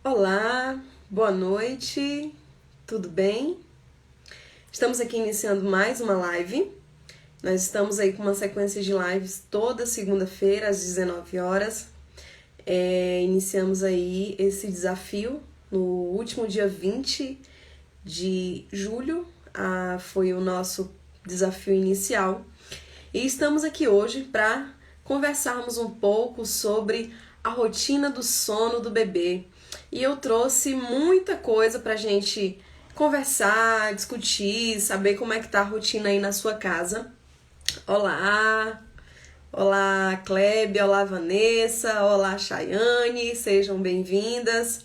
Olá, boa noite, tudo bem? Estamos aqui iniciando mais uma live. Nós estamos aí com uma sequência de lives toda segunda-feira às 19 horas. Iniciamos aí esse desafio no último dia 20 de julho, foi o nosso desafio inicial. E estamos aqui hoje para conversarmos um pouco sobre a rotina do sono do bebê. E eu trouxe muita coisa pra gente conversar, discutir, saber como é que tá a rotina aí na sua casa. Olá! Olá, Klebe, olá, Vanessa, olá, Chayane, sejam bem-vindas.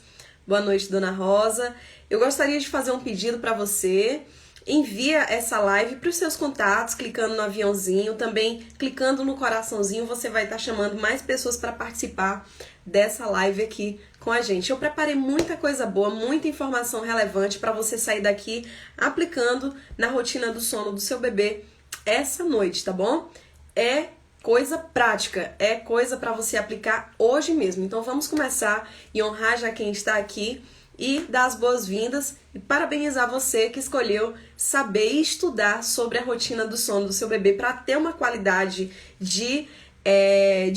Boa noite, Dona Rosa. Eu gostaria de fazer um pedido para você. Envia essa live para os seus contatos, clicando no aviãozinho, também clicando no coraçãozinho, você vai estar chamando mais pessoas para participar dessa live aqui com a gente. Eu preparei muita coisa boa, muita informação relevante para você sair daqui aplicando na rotina do sono do seu bebê essa noite, tá bom? É coisa prática, é coisa para você aplicar hoje mesmo. Então vamos começar e honrar já quem está aqui e dar as boas-vindas e parabenizar você que escolheu saber e estudar sobre a rotina do sono do seu bebê para ter uma qualidade de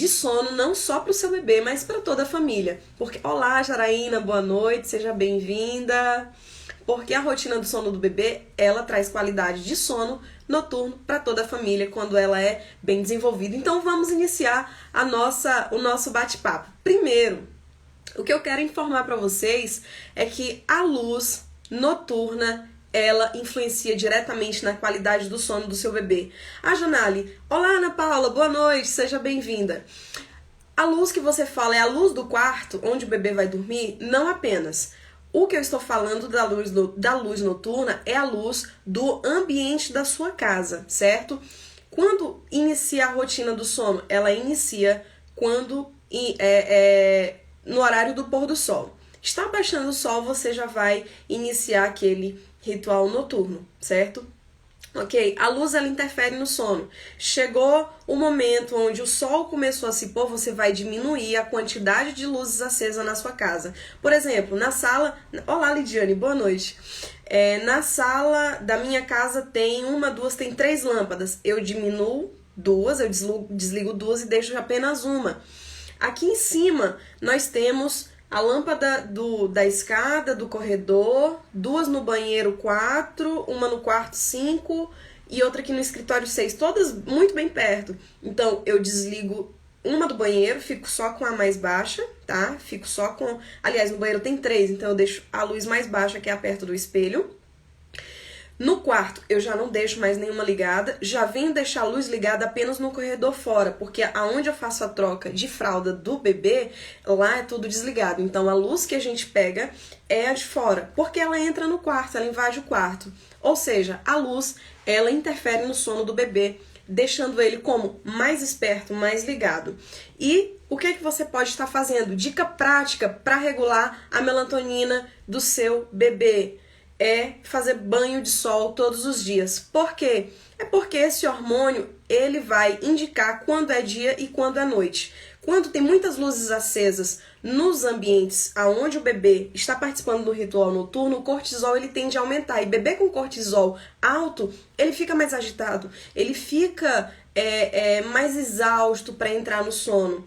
sono não só para o seu bebê, mas para toda a família. Porque, olá, Jaraína, boa noite, seja bem-vinda. Porque a rotina do sono do bebê, ela traz qualidade de sono noturno para toda a família quando ela é bem desenvolvida. Então vamos iniciar o nosso bate-papo. Primeiro, o que eu quero informar para vocês é que a luz noturna ela influencia diretamente na qualidade do sono do seu bebê. A Janali, olá Ana Paula, boa noite, seja bem-vinda. A luz que você fala é a luz do quarto onde o bebê vai dormir? Não apenas. O que eu estou falando da luz noturna é a luz do ambiente da sua casa, certo? Quando inicia a rotina do sono? Ela inicia quando no horário do pôr do sol. Está baixando o sol, você já vai iniciar aquele ritual noturno, certo? Ok? A luz ela interfere no sono. Chegou o momento onde o sol começou a se pôr, você vai diminuir a quantidade de luzes acesas na sua casa. Por exemplo, na sala... Olá, Lidiane, boa noite. Na sala da minha casa tem tem 3 lâmpadas. Eu diminuo 2, eu desligo 2 e deixo apenas uma. Aqui em cima nós temos a lâmpada da escada, do corredor, 2 no banheiro, 4, uma no quarto, 5 e outra aqui no escritório, 6, todas muito bem perto. Então eu desligo uma do banheiro, fico só com a mais baixa, tá? Fico só com... Aliás, no banheiro tem 3, então eu deixo a luz mais baixa, que é a perto do espelho. No quarto, eu já não deixo mais nenhuma ligada, já venho deixar a luz ligada apenas no corredor fora, porque aonde eu faço a troca de fralda do bebê, lá é tudo desligado. Então, a luz que a gente pega é a de fora, porque ela entra no quarto, ela invade o quarto. Ou seja, a luz, ela interfere no sono do bebê, deixando ele como mais esperto, mais ligado. E o que é que você pode estar fazendo? Dica prática para regular a melatonina do seu bebê. É fazer banho de sol todos os dias. Por quê? É porque esse hormônio, ele vai indicar quando é dia e quando é noite. Quando tem muitas luzes acesas nos ambientes onde o bebê está participando do ritual noturno, o cortisol ele tende a aumentar. E bebê com cortisol alto, ele fica mais agitado, ele fica mais exausto para entrar no sono.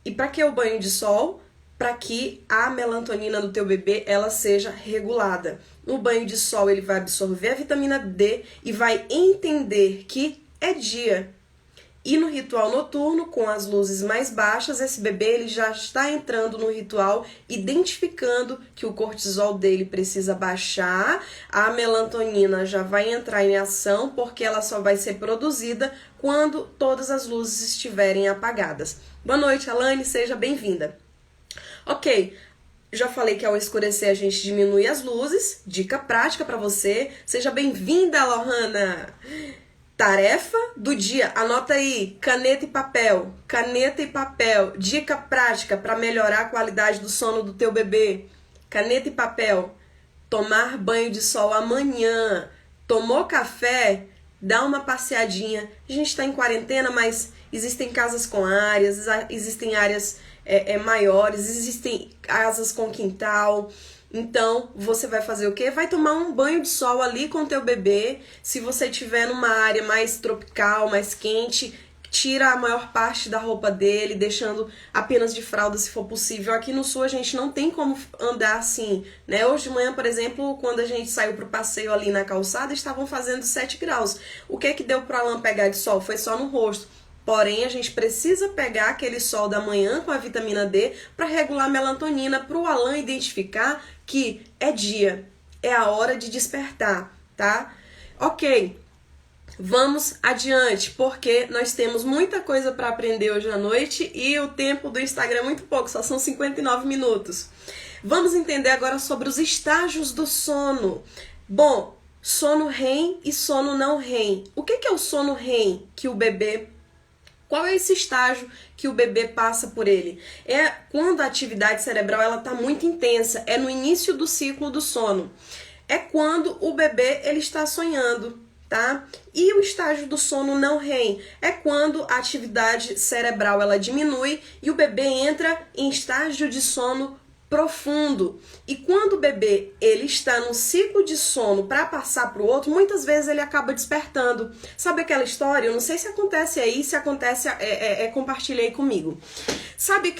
E para que o banho de sol? Para que a melatonina do teu bebê ela seja regulada. No banho de sol ele vai absorver a vitamina D e vai entender que é dia. E no ritual noturno, com as luzes mais baixas, esse bebê ele já está entrando no ritual, identificando que o cortisol dele precisa baixar, a melatonina já vai entrar em ação, porque ela só vai ser produzida quando todas as luzes estiverem apagadas. Boa noite, Alane, seja bem-vinda. Ok, já falei que ao escurecer a gente diminui as luzes, dica prática para você. Seja bem-vinda, Lohana! Tarefa do dia, anota aí, caneta e papel. Caneta e papel, dica prática para melhorar a qualidade do sono do teu bebê. Caneta e papel, tomar banho de sol amanhã. Tomou café? Dá uma passeadinha. A gente está em quarentena, mas existem casas com áreas, existem áreas maiores, existem casas com quintal. Então, você vai fazer o quê? Vai tomar um banho de sol ali com o teu bebê. Se você estiver numa área mais tropical, mais quente, tira a maior parte da roupa dele, deixando apenas de fralda se for possível. Aqui no sul a gente não tem como andar assim, né? Hoje de manhã, por exemplo, quando a gente saiu pro passeio ali na calçada, estavam fazendo 7 graus. O que deu pro Alan pegar de sol? Foi só no rosto. Porém, a gente precisa pegar aquele sol da manhã com a vitamina D para regular a melatonina, para o Alan identificar que é dia, é a hora de despertar, tá? Ok, vamos adiante, porque nós temos muita coisa para aprender hoje à noite e o tempo do Instagram é muito pouco, só são 59 minutos. Vamos entender agora sobre os estágios do sono. Bom, sono REM e sono não REM. O que é o sono REM que o bebê... Qual é esse estágio que o bebê passa por ele? É quando a atividade cerebral ela está muito intensa, é no início do ciclo do sono. É quando o bebê ele está sonhando, tá? E o estágio do sono não REM é quando a atividade cerebral ela diminui e o bebê entra em estágio de sono profundo. E quando o bebê ele está num ciclo de sono para passar para o outro, muitas vezes ele acaba despertando. Sabe aquela história? Eu não sei se acontece aí, se acontece, compartilha aí comigo. Sabe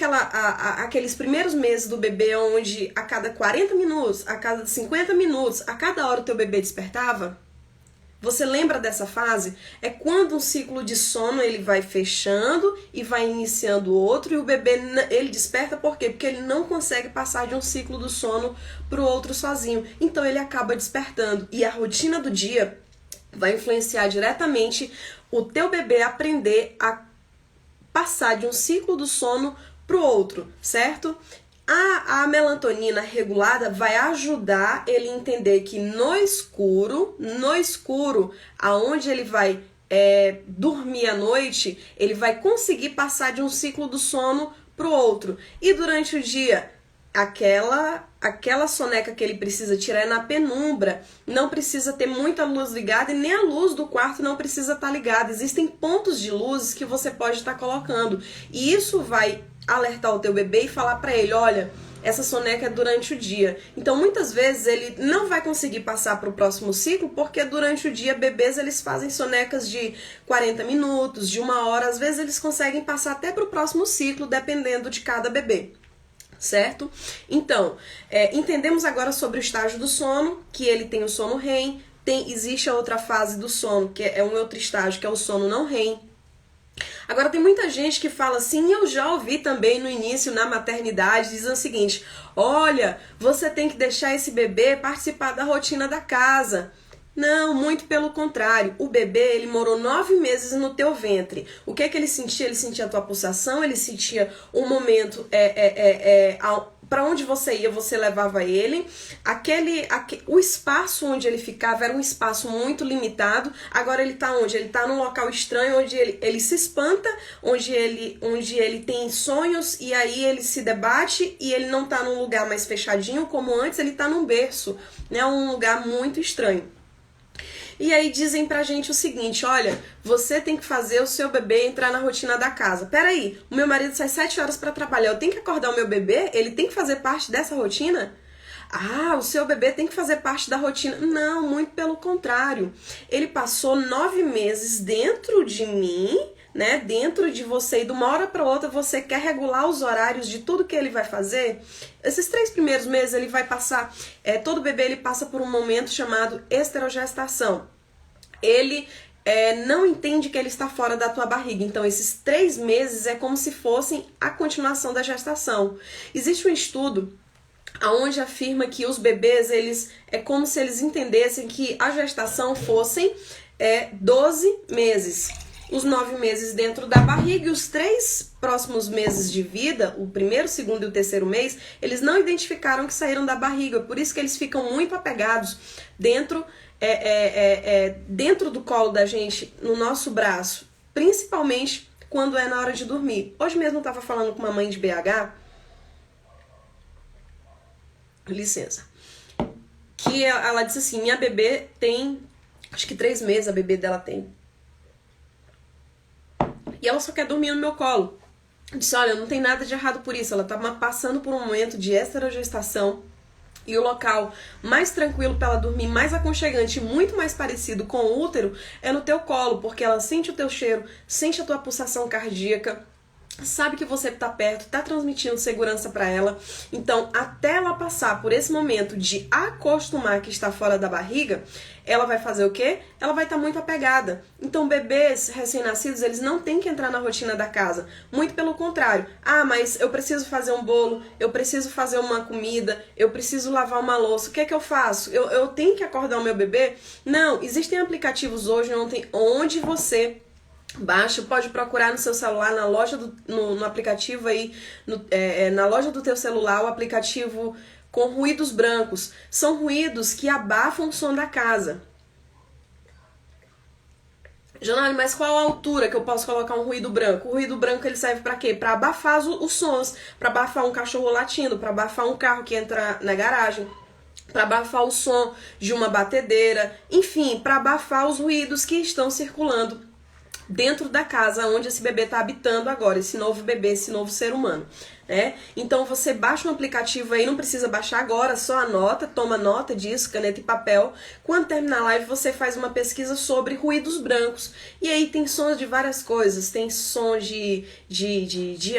aqueles primeiros meses do bebê onde a cada 40 minutos, a cada 50 minutos, a cada hora o teu bebê despertava? Você lembra dessa fase? É quando um ciclo de sono ele vai fechando e vai iniciando outro e o bebê ele desperta por quê? Porque ele não consegue passar de um ciclo do sono para o outro sozinho. Então ele acaba despertando e a rotina do dia vai influenciar diretamente o teu bebê aprender a passar de um ciclo do sono para o outro, certo? A melatonina regulada vai ajudar ele a entender que no escuro, aonde ele vai dormir à noite, ele vai conseguir passar de um ciclo do sono para o outro. E durante o dia, aquela soneca que ele precisa tirar é na penumbra, não precisa ter muita luz ligada e nem a luz do quarto não precisa estar ligada. Existem pontos de luzes que você pode estar colocando e isso vai alertar o teu bebê e falar para ele, olha, essa soneca é durante o dia. Então, muitas vezes, ele não vai conseguir passar para o próximo ciclo, porque durante o dia, bebês, eles fazem sonecas de 40 minutos, de 1 hora. Às vezes, eles conseguem passar até para o próximo ciclo, dependendo de cada bebê. Certo? Então, entendemos agora sobre o estágio do sono, que ele tem o sono REM, existe a outra fase do sono, que é um outro estágio, que é o sono não REM. Agora tem muita gente que fala assim, eu já ouvi também no início, na maternidade, dizendo o seguinte, olha, você tem que deixar esse bebê participar da rotina da casa. Não, muito pelo contrário. O bebê, ele morou 9 meses no teu ventre. O que é que ele sentia? Ele sentia a tua pulsação, ele sentia um momento para onde você ia, você levava ele. O espaço onde ele ficava era um espaço muito limitado. Agora ele está onde? Ele está num local estranho, onde ele se espanta, onde ele tem sonhos e aí ele se debate e ele não está num lugar mais fechadinho como antes, ele está num berço, né? Um lugar muito estranho. E aí dizem pra gente o seguinte, olha, você tem que fazer o seu bebê entrar na rotina da casa. Peraí, o meu marido sai 7 horas pra trabalhar, eu tenho que acordar o meu bebê? Ele tem que fazer parte dessa rotina? Ah, o seu bebê tem que fazer parte da rotina. Não, muito pelo contrário. Ele passou 9 meses dentro de mim, né, dentro de você, e de uma hora para outra você quer regular os horários de tudo que ele vai fazer. Esses 3 primeiros meses ele vai passar, todo bebê ele passa por um momento chamado esterogestação. Ele não entende que ele está fora da tua barriga, então esses 3 meses é como se fossem a continuação da gestação. Existe um estudo onde afirma que os bebês, é como se eles entendessem que a gestação fossem 12 meses. Os 9 meses dentro da barriga e os 3 próximos meses de vida, o primeiro, o segundo e o terceiro mês, eles não identificaram que saíram da barriga, por isso que eles ficam muito apegados dentro do colo da gente, no nosso braço, principalmente quando é na hora de dormir. Hoje mesmo eu estava falando com uma mãe de BH, licença, que ela disse assim, minha bebê tem, acho que 3 meses a bebê dela tem. E ela só quer dormir no meu colo. Disse, olha, não tem nada de errado por isso, ela tá passando por um momento de esterogestação e o local mais tranquilo para ela dormir, mais aconchegante, muito mais parecido com o útero, é no teu colo, porque ela sente o teu cheiro, sente a tua pulsação cardíaca, sabe que você tá perto, tá transmitindo segurança para ela. Então, até ela passar por esse momento de acostumar que está fora da barriga, ela vai fazer o quê? Ela vai estar muito apegada. Então, bebês recém-nascidos, eles não têm que entrar na rotina da casa. Muito pelo contrário. Ah, mas eu preciso fazer um bolo, eu preciso fazer uma comida, eu preciso lavar uma louça. O que é que eu faço? Eu tenho que acordar o meu bebê? Não, existem aplicativos hoje onde você baixa, pode procurar no seu celular, na loja no aplicativo aí, na loja do teu celular, o aplicativo com ruídos brancos. São ruídos que abafam o som da casa. Janine, mas qual a altura que eu posso colocar um ruído branco? O ruído branco ele serve para quê? Para abafar os sons, para abafar um cachorro latindo, para abafar um carro que entra na garagem, para abafar o som de uma batedeira, enfim, para abafar os ruídos que estão circulando dentro da casa onde esse bebê está habitando agora, esse novo bebê, esse novo ser humano, né? Então você baixa um aplicativo aí, não precisa baixar agora, só anota, toma nota disso, caneta e papel. Quando terminar a live, você faz uma pesquisa sobre ruídos brancos. E aí tem sons de várias coisas, tem som de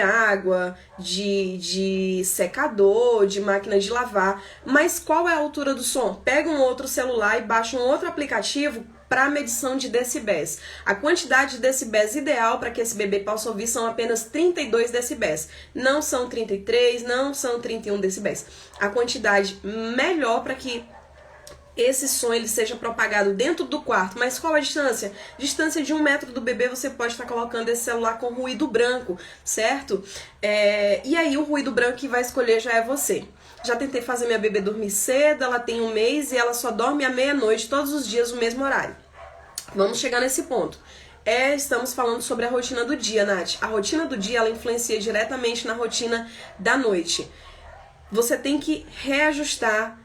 água, de secador, de máquina de lavar. Mas qual é a altura do som? Pega um outro celular e baixa um outro aplicativo para medição de decibéis. A quantidade de decibéis ideal para que esse bebê possa ouvir são apenas 32 decibéis. Não são 33, não são 31 decibéis. A quantidade melhor para que esse som ele seja propagado dentro do quarto. Mas qual a distância? Distância de 1 metro do bebê, você pode estar colocando esse celular com ruído branco, certo? E aí o ruído branco que vai escolher já é você. Já tentei fazer minha bebê dormir cedo, ela tem 1 mês e ela só dorme à meia-noite todos os dias no mesmo horário. Vamos chegar nesse ponto. Estamos falando sobre a rotina do dia, Nath. A rotina do dia, ela influencia diretamente na rotina da noite. Você tem que reajustar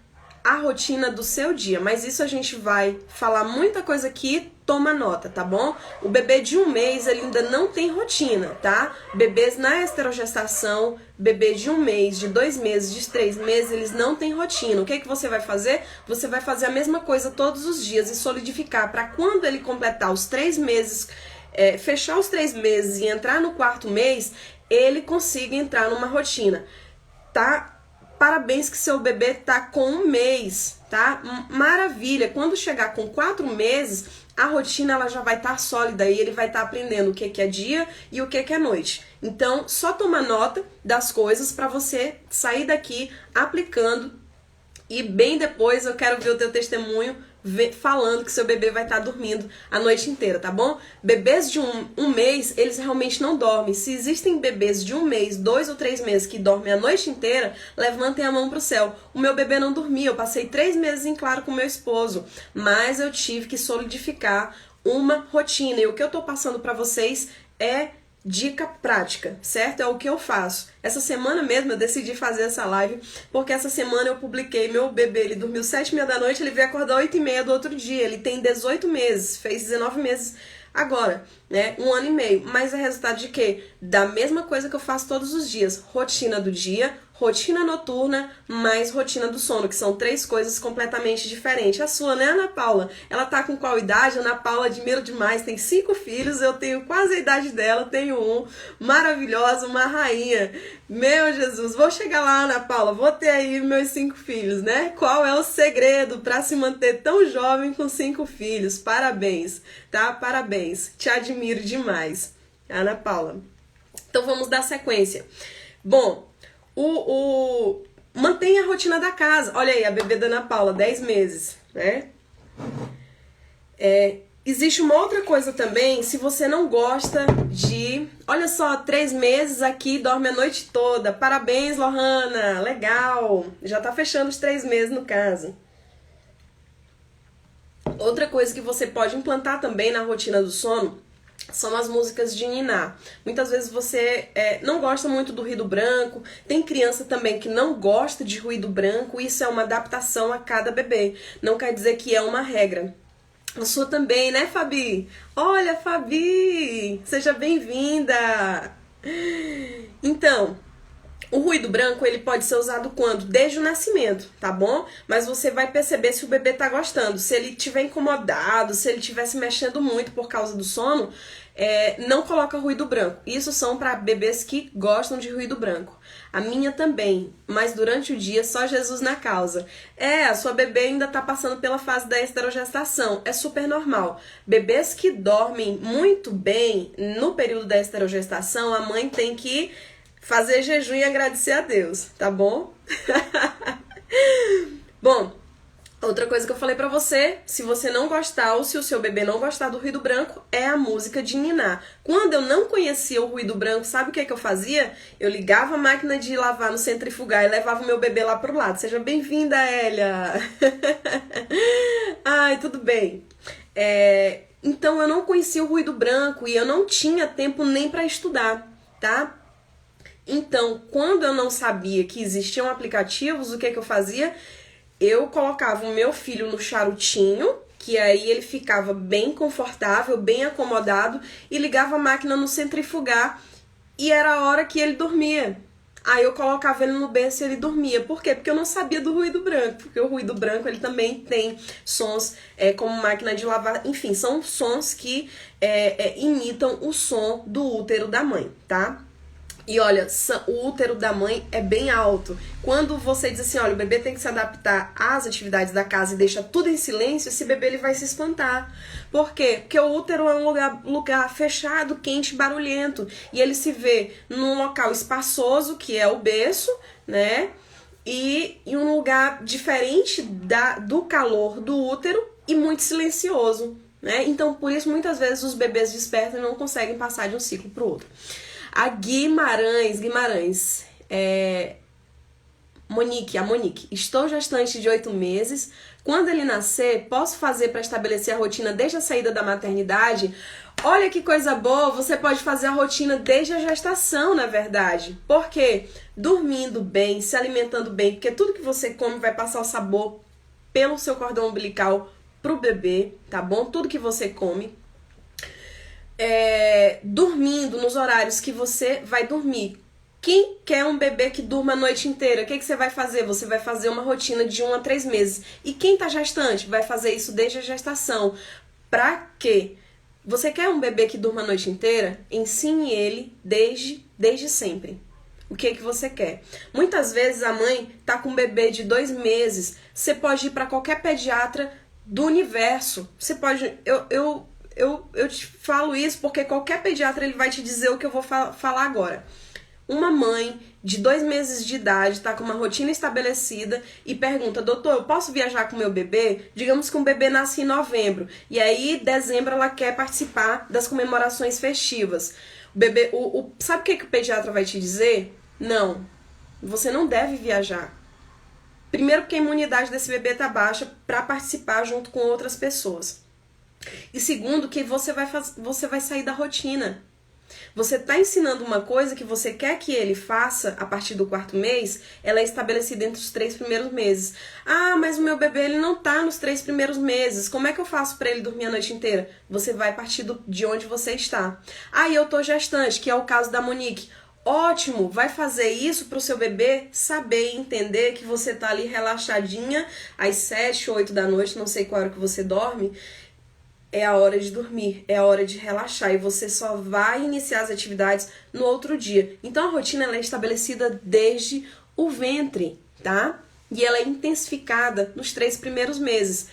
a rotina do seu dia, mas isso a gente vai falar muita coisa aqui, toma nota, tá bom? O bebê de 1 mês, ele ainda não tem rotina, tá? Bebês na esterogestação, bebê de 1 mês, de 2 meses, de 3 meses, eles não têm rotina. O que é que você vai fazer? Você vai fazer a mesma coisa todos os dias e solidificar para quando ele completar os 3 meses, fechar os 3 meses e entrar no 4º mês, ele consiga entrar numa rotina, tá? Parabéns que seu bebê tá com 1 mês, tá? Maravilha! Quando chegar com 4 meses, a rotina ela já vai estar sólida e ele vai estar aprendendo o que é dia e o que é noite. Então, só toma nota das coisas para você sair daqui aplicando e bem depois eu quero ver o teu testemunho falando que seu bebê vai estar dormindo a noite inteira, tá bom? Bebês de um mês, eles realmente não dormem. Se existem bebês de 1 mês, 2 ou 3 meses que dormem a noite inteira, levantem a mão pro céu. O meu bebê não dormia, eu passei 3 meses em claro com meu esposo, mas eu tive que solidificar uma rotina. E o que eu tô passando pra vocês é dica prática, certo? É o que eu faço. Essa semana mesmo eu decidi fazer essa live, porque essa semana eu publiquei meu bebê, ele dormiu 7h30 da noite, ele veio acordar 8h30 do outro dia, ele tem 18 meses, fez 19 meses agora, né? 1 ano e meio, mas é resultado de quê? Da mesma coisa que eu faço todos os dias, rotina do dia, rotina noturna, mais rotina do sono, que são 3 coisas completamente diferentes. A sua, né, Ana Paula? Ela tá com qual idade? Ana Paula, admiro demais, tem 5 filhos, eu tenho quase a idade dela, tenho 1, maravilhosa, uma rainha. Meu Jesus, vou chegar lá, Ana Paula, vou ter aí meus 5 filhos, né? Qual é o segredo para se manter tão jovem com 5 filhos? Parabéns, tá? Parabéns, te admiro demais, Ana Paula. Então vamos dar sequência. Bom, mantenha a rotina da casa. Olha aí, a bebê da Ana Paula, 10 meses, né? Existe uma outra coisa também, se você não gosta de... Olha só, 3 meses aqui, dorme a noite toda. Parabéns, Lohana, legal. Já tá fechando os 3 meses no caso. Outra coisa que você pode implantar também na rotina do sono são as músicas de niná. Muitas vezes você não gosta muito do ruído branco, tem criança também que não gosta de ruído branco, isso é uma adaptação a cada bebê, não quer dizer que é uma regra. A sua também, né, Fabi? Olha, Fabi, seja bem-vinda! Então, o ruído branco, ele pode ser usado quando? Desde o nascimento, tá bom? Mas você vai perceber se o bebê tá gostando. Se ele estiver incomodado, se ele estiver se mexendo muito por causa do sono, não coloca ruído branco. Isso são para bebês que gostam de ruído branco. A minha também, mas durante o dia só Jesus na causa. A sua bebê ainda tá passando pela fase da esterogestação. É super normal. Bebês que dormem muito bem no período da esterogestação, a mãe tem que fazer jejum e agradecer a Deus, tá bom? Bom, outra coisa que eu falei pra você, se você não gostar ou se o seu bebê não gostar do ruído branco, é a música de ninar. Quando eu não conhecia o ruído branco, sabe o que eu fazia? Eu ligava a máquina de lavar no centrifugar e levava o meu bebê lá pro lado. Seja bem-vinda, Hélia! Ai, tudo bem. Então eu não conhecia o ruído branco e eu não tinha tempo nem pra estudar, tá? Então, quando eu não sabia que existiam aplicativos, o que eu fazia? Eu colocava o meu filho no charutinho, que aí ele ficava bem confortável, bem acomodado, e ligava a máquina no centrifugar, e era a hora que ele dormia. Aí eu colocava ele no berço e ele dormia. Por quê? Porque eu não sabia do ruído branco. Porque o ruído branco, ele também tem sons como máquina de lavar. Enfim, são sons que imitam o som do útero da mãe, tá? E olha, o útero da mãe é bem alto. Quando você diz assim, olha, o bebê tem que se adaptar às atividades da casa e deixa tudo em silêncio, esse bebê ele vai se espantar. Por quê? Porque o útero é um lugar fechado, quente, barulhento. E ele se vê num local espaçoso, que é o berço, né? E em um lugar diferente do calor do útero e muito silencioso, né? Então, por isso, muitas vezes os bebês despertam e não conseguem passar de um ciclo para o outro. A Guimarães, a Monique, estou gestante de 8 meses. Quando ele nascer, posso fazer para estabelecer a rotina desde a saída da maternidade? Olha que coisa boa, você pode fazer a rotina desde a gestação, na verdade. Por quê? Dormindo bem, se alimentando bem, porque tudo que você come vai passar o sabor pelo seu cordão umbilical pro bebê, tá bom? Tudo que você come. Dormindo nos horários que você vai dormir. Quem quer um bebê que durma a noite inteira? O que você vai fazer? Você vai fazer uma rotina de 1 a 3 meses. E quem tá gestante vai fazer isso desde a gestação. Pra quê? Você quer um bebê que durma a noite inteira? Ensine ele desde sempre. O que você quer? Muitas vezes a mãe tá com um bebê de 2 meses. Você pode ir para qualquer pediatra do universo. Você pode... Eu te falo isso porque qualquer pediatra ele vai te dizer o que eu vou falar agora. Uma mãe de 2 meses de idade está com uma rotina estabelecida e pergunta, doutor, eu posso viajar com meu bebê? Digamos que um bebê nasce em novembro e aí em dezembro ela quer participar das comemorações festivas. O bebê, sabe o que o pediatra vai te dizer? Não, você não deve viajar. Primeiro porque a imunidade desse bebê está baixa para participar junto com outras pessoas. E segundo, que você vai sair da rotina. Você está ensinando uma coisa que você quer que ele faça a partir do 4º mês, ela é estabelecida entre os 3 primeiros meses. Ah, mas o meu bebê ele não está nos 3 primeiros meses. Como é que eu faço para ele dormir a noite inteira? Você vai partir de onde você está. Ah, e eu tô gestante, que é o caso da Monique. Ótimo, vai fazer isso para o seu bebê saber e entender que você está ali relaxadinha às 7, 8 da noite, não sei qual hora que você dorme. É a hora de dormir, é a hora de relaxar e você só vai iniciar as atividades no outro dia. Então a rotina ela é estabelecida desde o ventre, tá? E ela é intensificada nos 3 primeiros meses.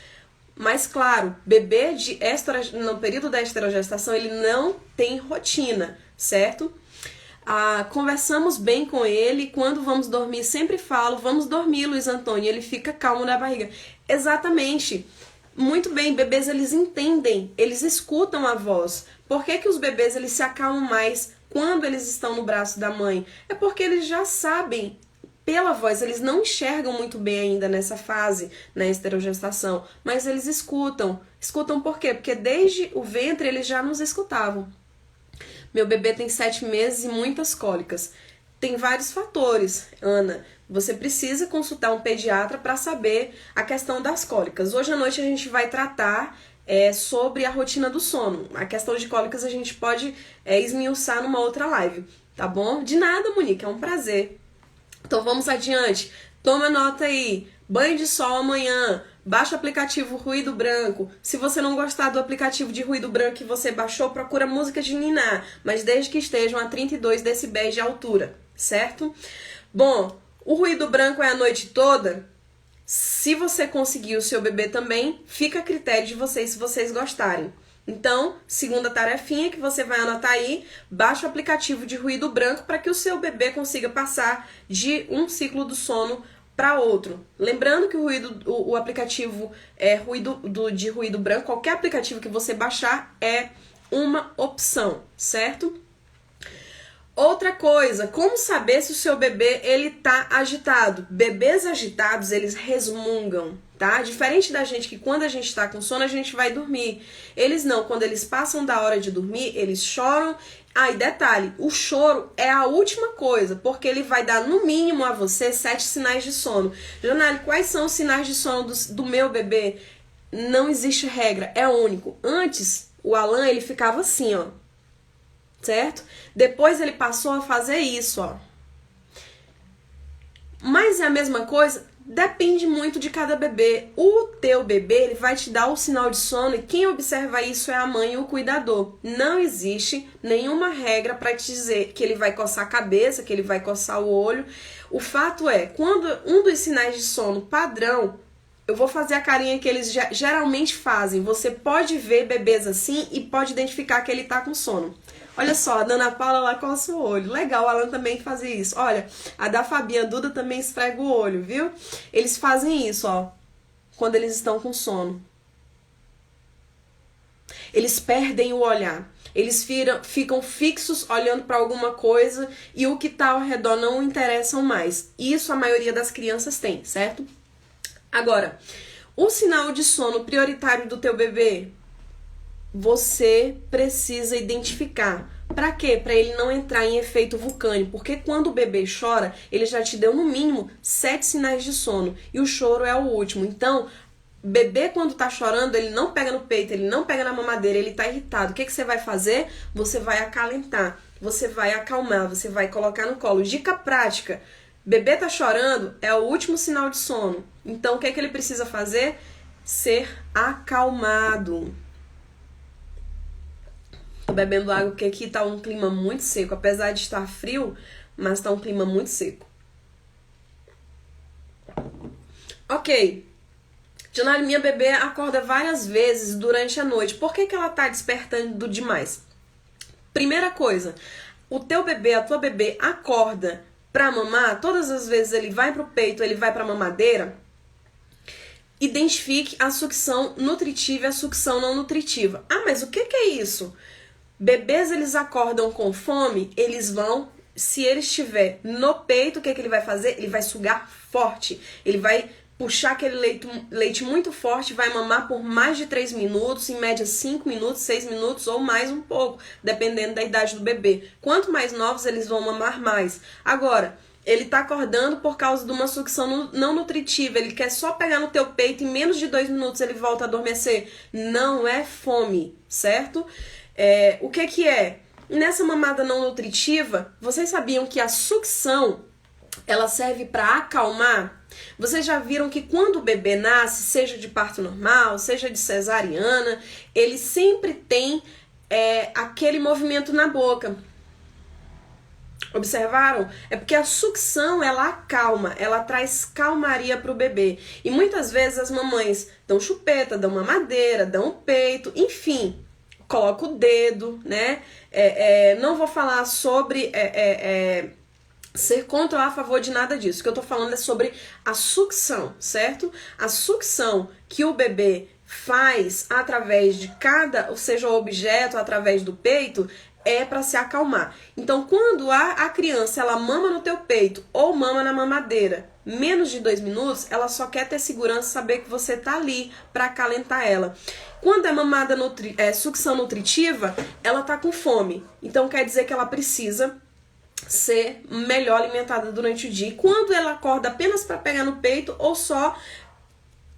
Mas claro, bebê no período da esterogestação ele não tem rotina, certo? Conversamos bem com ele, quando vamos dormir sempre falo, vamos dormir, Luiz Antônio, ele fica calmo na barriga. Exatamente. Muito bem, bebês eles entendem, eles escutam a voz. Por que os bebês eles se acalmam mais quando eles estão no braço da mãe? É porque eles já sabem pela voz, eles não enxergam muito bem ainda nessa fase, na esterogestação, mas eles escutam. Escutam por quê? Porque desde o ventre eles já nos escutavam. Meu bebê tem 7 meses e muitas cólicas. Tem vários fatores, Ana. Você precisa consultar um pediatra para saber a questão das cólicas. Hoje à noite a gente vai tratar sobre a rotina do sono. A questão de cólicas a gente pode esmiuçar numa outra live. tá bom? De nada, Monique, é um prazer. Então vamos adiante. Toma nota aí. Banho de sol amanhã. Baixa o aplicativo Ruído Branco. Se você não gostar do aplicativo de ruído branco que você baixou, procura música de ninar, mas desde que estejam a 32 decibéis de altura, certo? Bom, o ruído branco é a noite toda. Se você conseguir o seu bebê também, fica a critério de vocês se vocês gostarem. Então, segunda tarefinha que você vai anotar aí, baixa o aplicativo de ruído branco para que o seu bebê consiga passar de um ciclo do sono para outro. Lembrando que o aplicativo de ruído branco, qualquer aplicativo que você baixar é uma opção, certo? Outra coisa, como saber se o seu bebê ele tá agitado? Bebês agitados, eles resmungam, tá? Diferente da gente que quando a gente tá com sono, a gente vai dormir. Eles não, quando eles passam da hora de dormir, eles choram. Ah, e detalhe, o choro é a última coisa, porque ele vai dar no mínimo a você 7 sinais de sono. Janelle, quais são os sinais de sono do meu bebê? Não existe regra, é único. Antes, o Alan, ele ficava assim, ó. Certo? Depois ele passou a fazer isso, ó. Mas é a mesma coisa? Depende muito de cada bebê. O teu bebê, ele vai te dar o sinal de sono e quem observa isso é a mãe e o cuidador. Não existe nenhuma regra para te dizer que ele vai coçar a cabeça, que ele vai coçar o olho. O fato é, quando um dos sinais de sono padrão, eu vou fazer a carinha que eles geralmente fazem. Você pode ver bebês assim e pode identificar que ele tá com sono. Olha só, a Dana Paula lá coça o olho. Legal, a Alan também fazia isso. Olha, a da Fabinha Duda também esfrega o olho, viu? Eles fazem isso, ó, quando eles estão com sono. Eles perdem o olhar. Eles ficam fixos olhando para alguma coisa e o que tá ao redor não o interessam mais. Isso a maioria das crianças tem, certo? Agora, o sinal de sono prioritário do teu bebê, você precisa identificar. Para quê? Para ele não entrar em efeito vulcânico. Porque quando o bebê chora, ele já te deu no mínimo 7 sinais de sono. E o choro é o último. Então, bebê quando tá chorando, ele não pega no peito, ele não pega na mamadeira, ele tá irritado. O que você vai fazer? Você vai acalentar, você vai acalmar, você vai colocar no colo. Dica prática. Bebê tá chorando, é o último sinal de sono. Então, o que ele precisa fazer? Ser acalmado. Tô bebendo água porque aqui tá um clima muito seco. Apesar de estar frio, mas tá um clima muito seco. Ok. Janelle, minha bebê acorda várias vezes durante a noite. Por que ela tá despertando demais? Primeira coisa, o teu bebê, a tua bebê acorda pra mamar, todas as vezes ele vai pro peito, ele vai pra mamadeira. Identifique a sucção nutritiva e a sucção não nutritiva. Ah, mas o que é isso? Bebês, eles acordam com fome, eles vão, se ele estiver no peito, o que ele vai fazer? Ele vai sugar forte, ele vai puxar aquele leite muito forte, vai mamar por mais de 3 minutos, em média 5 minutos, 6 minutos ou mais um pouco, dependendo da idade do bebê. Quanto mais novos, eles vão mamar mais. Agora, ele tá acordando por causa de uma sucção não nutritiva, ele quer só pegar no teu peito, em menos de 2 minutos ele volta a adormecer. Não é fome, certo? O que é? Nessa mamada não nutritiva, vocês sabiam que a sucção, ela serve para acalmar? Vocês já viram que quando o bebê nasce, seja de parto normal, seja de cesariana, ele sempre tem aquele movimento na boca. Observaram? É porque a sucção, ela acalma, ela traz calmaria pro bebê. E muitas vezes as mamães dão chupeta, dão mamadeira, dão peito, enfim, coloca o dedo, né? Não vou falar sobre ser contra ou a favor de nada disso. O que eu tô falando é sobre a sucção, certo? A sucção que o bebê faz através de cada, seja o objeto, através do peito, é para se acalmar. Então, quando a criança ela mama no teu peito ou mama na mamadeira, menos de 2 minutos, ela só quer ter segurança, saber que você tá ali para acalentar ela. Quando é mamada sucção nutritiva, ela tá com fome. Então, quer dizer que ela precisa ser melhor alimentada durante o dia. E quando ela acorda apenas para pegar no peito ou só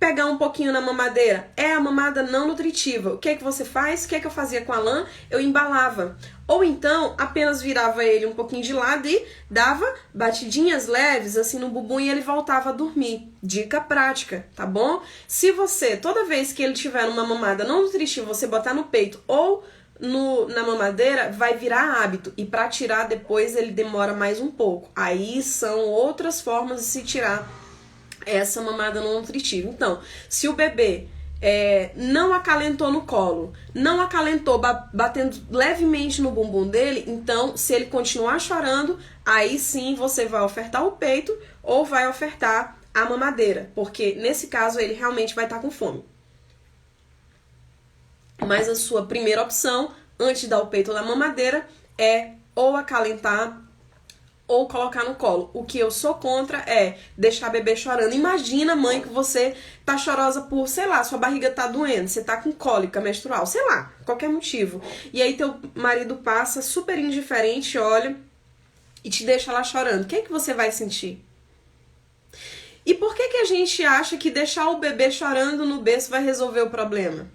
pegar um pouquinho na mamadeira. É a mamada não nutritiva. O que é que você faz? O que é que eu fazia com a lã? Eu embalava. Ou então, apenas virava ele um pouquinho de lado e dava batidinhas leves assim no bumbum e ele voltava a dormir. Dica prática, tá bom? Se você, toda vez que ele tiver uma mamada não nutritiva, você botar no peito ou na mamadeira, vai virar hábito. E para tirar depois ele demora mais um pouco. Aí são outras formas de se tirar essa mamada não nutritiva. Então, se o bebê não acalentou no colo, não acalentou batendo levemente no bumbum dele, então se ele continuar chorando, aí sim você vai ofertar o peito ou vai ofertar a mamadeira, porque nesse caso ele realmente vai estar com fome. Mas a sua primeira opção, antes de dar o peito ou da mamadeira, é ou acalentar ou colocar no colo. O que eu sou contra é deixar bebê chorando. Imagina, mãe, que você tá chorosa por, sei lá, sua barriga tá doendo, você tá com cólica menstrual, sei lá, qualquer motivo. E aí teu marido passa super indiferente, olha, e te deixa lá chorando. O que é que você vai sentir? E por que a gente acha que deixar o bebê chorando no berço vai resolver o problema?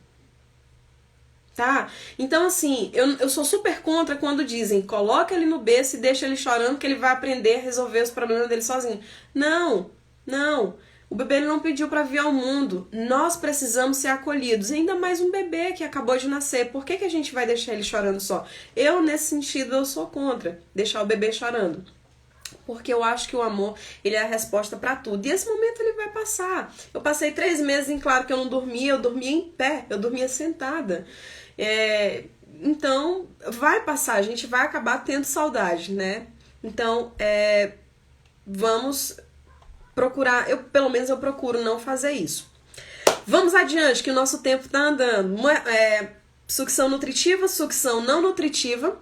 Tá? Então, assim, eu sou super contra quando dizem coloca ele no berço e deixa ele chorando que ele vai aprender a resolver os problemas dele sozinho. Não, não. O bebê ele não pediu para vir ao mundo. Nós precisamos ser acolhidos. E ainda mais um bebê que acabou de nascer. Por que a gente vai deixar ele chorando só? Eu, nesse sentido, eu sou contra deixar o bebê chorando. Porque eu acho que o amor, ele é a resposta para tudo. E esse momento ele vai passar. Eu passei 3 meses em claro que eu não dormia, eu dormia em pé, eu dormia sentada. Então, vai passar, a gente vai acabar tendo saudade, né? Então, vamos procurar, pelo menos eu procuro não fazer isso. Vamos adiante, que o nosso tempo tá andando. Sucção nutritiva, sucção não nutritiva.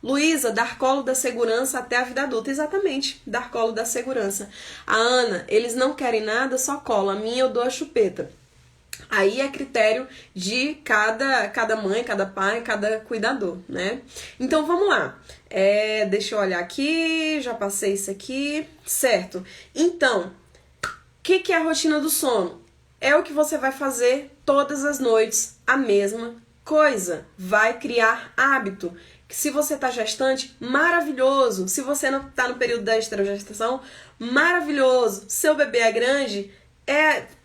Luísa, dar colo da segurança até a vida adulta. Exatamente, dar colo da segurança. A Ana, eles não querem nada, só colo. A minha eu dou a chupeta. Aí é critério de cada mãe, cada pai, cada cuidador, né? Então vamos lá. Deixa eu olhar aqui, já passei isso aqui, certo? Então, o que é a rotina do sono? É o que você vai fazer todas as noites, a mesma coisa. Vai criar hábito. Se você tá gestante, maravilhoso. Se você não tá no período da esterogestação, maravilhoso. Seu bebê é grande,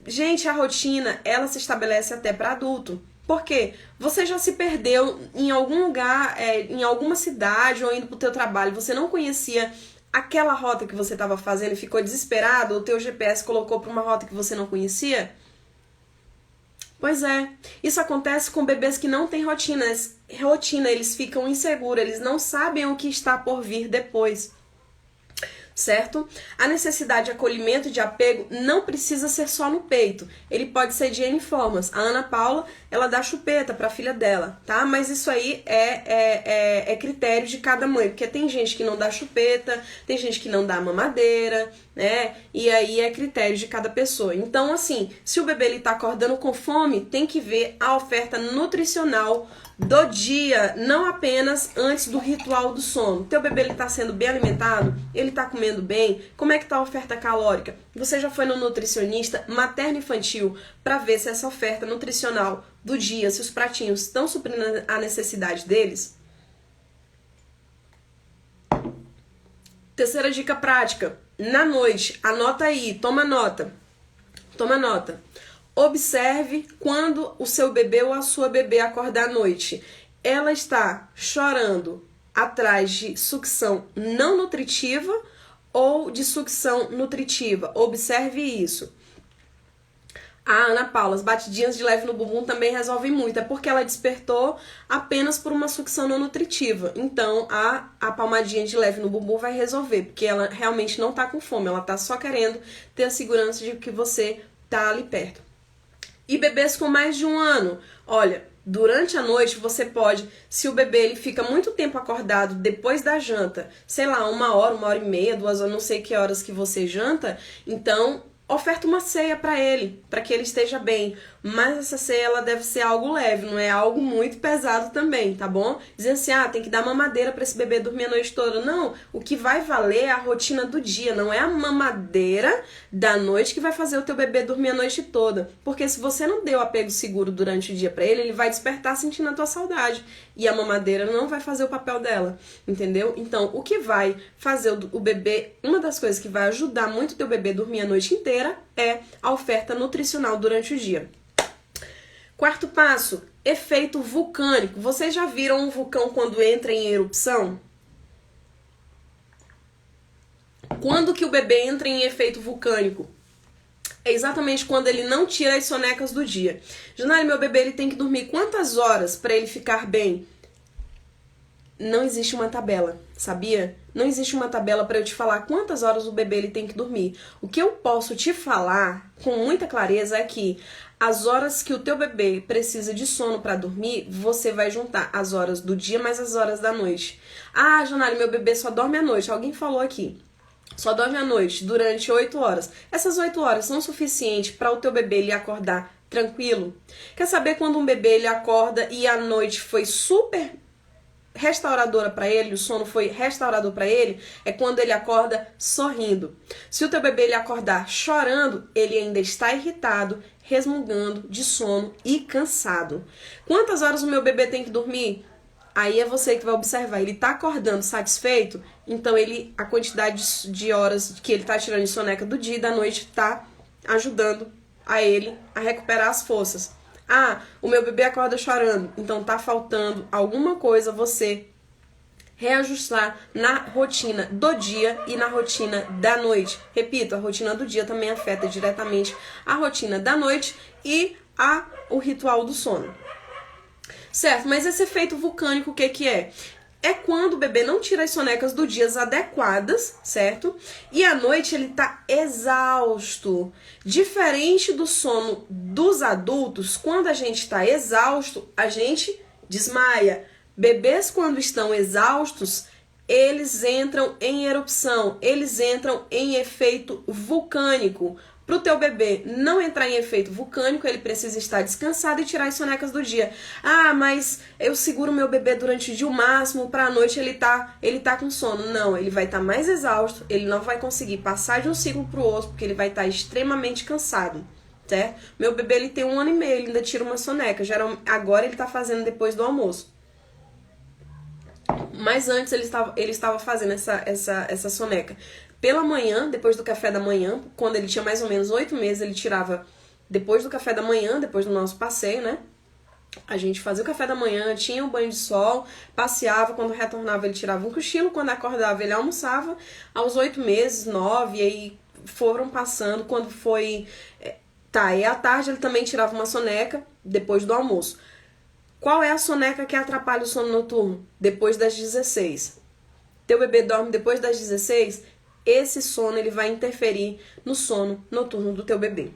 gente, a rotina, ela se estabelece até para adulto. Por quê? Você já se perdeu em algum lugar, em alguma cidade ou indo pro teu trabalho, você não conhecia aquela rota que você estava fazendo e ficou desesperado, o teu GPS colocou para uma rota que você não conhecia? Pois é, isso acontece com bebês que não têm rotina, eles ficam inseguros, eles não sabem o que está por vir depois. Certo? A necessidade de acolhimento e de apego não precisa ser só no peito. Ele pode ser de N formas. A Ana Paula, ela dá chupeta para a filha dela, tá? Mas isso aí é critério de cada mãe. Porque tem gente que não dá chupeta, tem gente que não dá mamadeira, né? E aí é critério de cada pessoa. Então, assim, se o bebê ele tá acordando com fome, tem que ver a oferta nutricional do dia, não apenas antes do ritual do sono. Teu bebê ele tá sendo bem alimentado? Ele tá comendo bem? Como é que tá a oferta calórica? Você já foi no nutricionista materno-infantil para ver se essa oferta nutricional do dia, se os pratinhos estão suprindo a necessidade deles? Terceira dica prática. Na noite, anota aí, toma nota. Toma nota. Observe quando o seu bebê ou a sua bebê acordar à noite. Ela está chorando atrás de sucção não nutritiva ou de sucção nutritiva. Observe isso. A Ana Paula, as batidinhas de leve no bumbum também resolvem muito. É porque ela despertou apenas por uma sucção não nutritiva. Então, a palmadinha de leve no bumbum vai resolver. Porque ela realmente não está com fome. Ela está só querendo ter a segurança de que você está ali perto. E bebês com mais de 1 ano, olha, durante a noite você pode, se o bebê ele fica muito tempo acordado depois da janta, sei lá, 1 hora, 1h30, 2 horas, não sei que horas que você janta, então oferta uma ceia para ele, para que ele esteja bem. Mas essa ceia ela deve ser algo leve, não é algo muito pesado também, tá bom? Dizer assim, tem que dar mamadeira para esse bebê dormir a noite toda. Não, o que vai valer é a rotina do dia, não é a mamadeira da noite que vai fazer o teu bebê dormir a noite toda. Porque se você não deu apego seguro durante o dia para ele, ele vai despertar sentindo a tua saudade. E a mamadeira não vai fazer o papel dela, entendeu? Então, o que vai fazer o bebê, uma das coisas que vai ajudar muito o teu bebê a dormir a noite inteira é a oferta nutricional durante o dia. Quarto passo, efeito vulcânico. Vocês já viram um vulcão quando entra em erupção? Quando que o bebê entra em efeito vulcânico? É exatamente quando ele não tira as sonecas do dia. Janari, meu bebê ele tem que dormir quantas horas para ele ficar bem? Não existe uma tabela, sabia? Não existe uma tabela para eu te falar quantas horas o bebê ele tem que dormir. O que eu posso te falar com muita clareza é que as horas que o teu bebê precisa de sono para dormir, você vai juntar as horas do dia mais as horas da noite. Janari, meu bebê só dorme à noite. Alguém falou aqui. Só dorme à noite durante 8 horas. Essas 8 horas são suficientes para o teu bebê ele acordar tranquilo? Quer saber quando um bebê ele acorda e a noite foi super restauradora para ele, o sono foi restaurador para ele? É quando ele acorda sorrindo. Se o teu bebê ele acordar chorando, ele ainda está irritado, resmungando de sono e cansado. Quantas horas o meu bebê tem que dormir? Aí é você que vai observar. Ele tá acordando satisfeito, então a quantidade de horas que ele tá tirando de soneca do dia e da noite tá ajudando a ele a recuperar as forças. O meu bebê acorda chorando, então tá faltando alguma coisa você reajustar na rotina do dia e na rotina da noite. Repito, a rotina do dia também afeta diretamente a rotina da noite e o ritual do sono. Certo, mas esse efeito vulcânico, o que é? É quando o bebê não tira as sonecas do dia adequadas, certo? E à noite ele tá exausto. Diferente do sono dos adultos, quando a gente tá exausto, a gente desmaia. Bebês, quando estão exaustos, eles entram em erupção, eles entram em efeito vulcânico. Para o teu bebê não entrar em efeito vulcânico, ele precisa estar descansado e tirar as sonecas do dia. Mas eu seguro meu bebê durante o dia o máximo, para a noite ele tá com sono. Não, ele vai estar mais exausto, ele não vai conseguir passar de um ciclo para o outro, porque ele vai estar extremamente cansado, certo? Meu bebê ele tem 1 ano e meio, ele ainda tira uma soneca. Agora ele está fazendo depois do almoço. Mas antes ele estava fazendo essa soneca. Pela manhã, depois do café da manhã, quando ele tinha mais ou menos 8 meses, ele tirava depois do café da manhã, depois do nosso passeio, né? A gente fazia o café da manhã, tinha um banho de sol, passeava, quando retornava ele tirava um cochilo, quando acordava ele almoçava. Aos 8 meses, 9, e aí foram passando, quando foi... e à tarde ele também tirava uma soneca, depois do almoço. Qual é a soneca que atrapalha o sono noturno? Depois das 16. Teu bebê dorme depois das 16, esse sono ele vai interferir no sono noturno do teu bebê.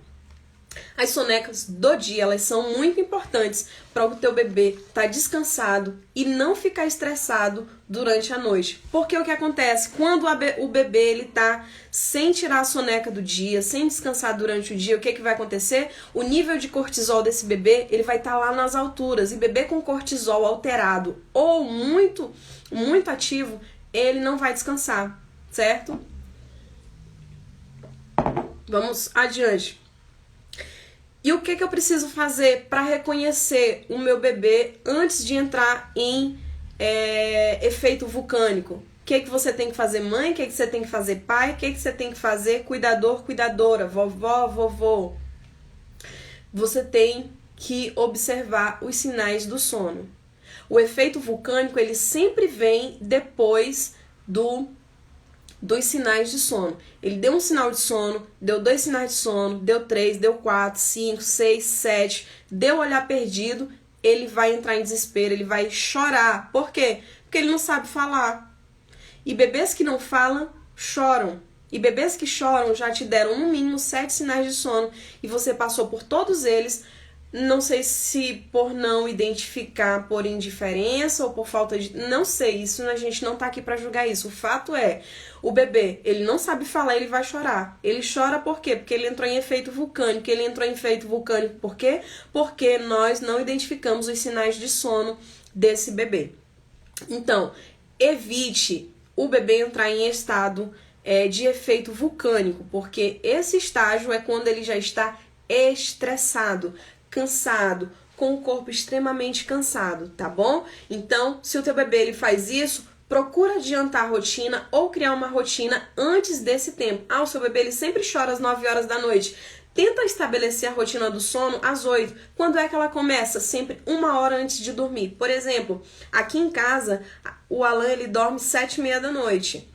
As sonecas do dia, elas são muito importantes para o teu bebê estar descansado e não ficar estressado durante a noite. Porque o que acontece? Quando o bebê ele tá sem tirar a soneca do dia, sem descansar durante o dia, o que vai acontecer? O nível de cortisol desse bebê, ele vai estar lá nas alturas. E bebê com cortisol alterado ou muito, muito ativo, ele não vai descansar, certo? Vamos adiante. E o que eu preciso fazer para reconhecer o meu bebê antes de entrar em efeito vulcânico? O que você tem que fazer, mãe? O que você tem que fazer, pai? O que você tem que fazer, cuidador, cuidadora, vovó, vovô? Você tem que observar os sinais do sono. O efeito vulcânico, ele sempre vem depois dos sinais de sono. Ele deu um sinal de sono, deu 2 sinais de sono, deu 3, deu 4, 5, 6, 7, deu olhar perdido, ele vai entrar em desespero, ele vai chorar. Por quê? Porque ele não sabe falar. E bebês que não falam, choram. E bebês que choram já te deram no mínimo 7 sinais de sono e você passou por todos eles Não sei se por não identificar por indiferença ou por falta de... Não sei, isso a gente não tá aqui pra julgar isso. O fato é, o bebê, ele não sabe falar, ele vai chorar. Ele chora por quê? Porque ele entrou em efeito vulcânico. Ele entrou em efeito vulcânico por quê? Porque nós não identificamos os sinais de sono desse bebê. Então, evite o bebê entrar em estado de efeito vulcânico, porque esse estágio é quando ele já está estressado, cansado, com o corpo extremamente cansado, tá bom? Então, se o teu bebê ele faz isso, procura adiantar a rotina ou criar uma rotina antes desse tempo. O seu bebê ele sempre chora às 9 horas da noite. Tenta estabelecer a rotina do sono às 8. Quando é que ela começa? Sempre 1 hora antes de dormir. Por exemplo, aqui em casa, o Alan ele dorme 7h30 da noite.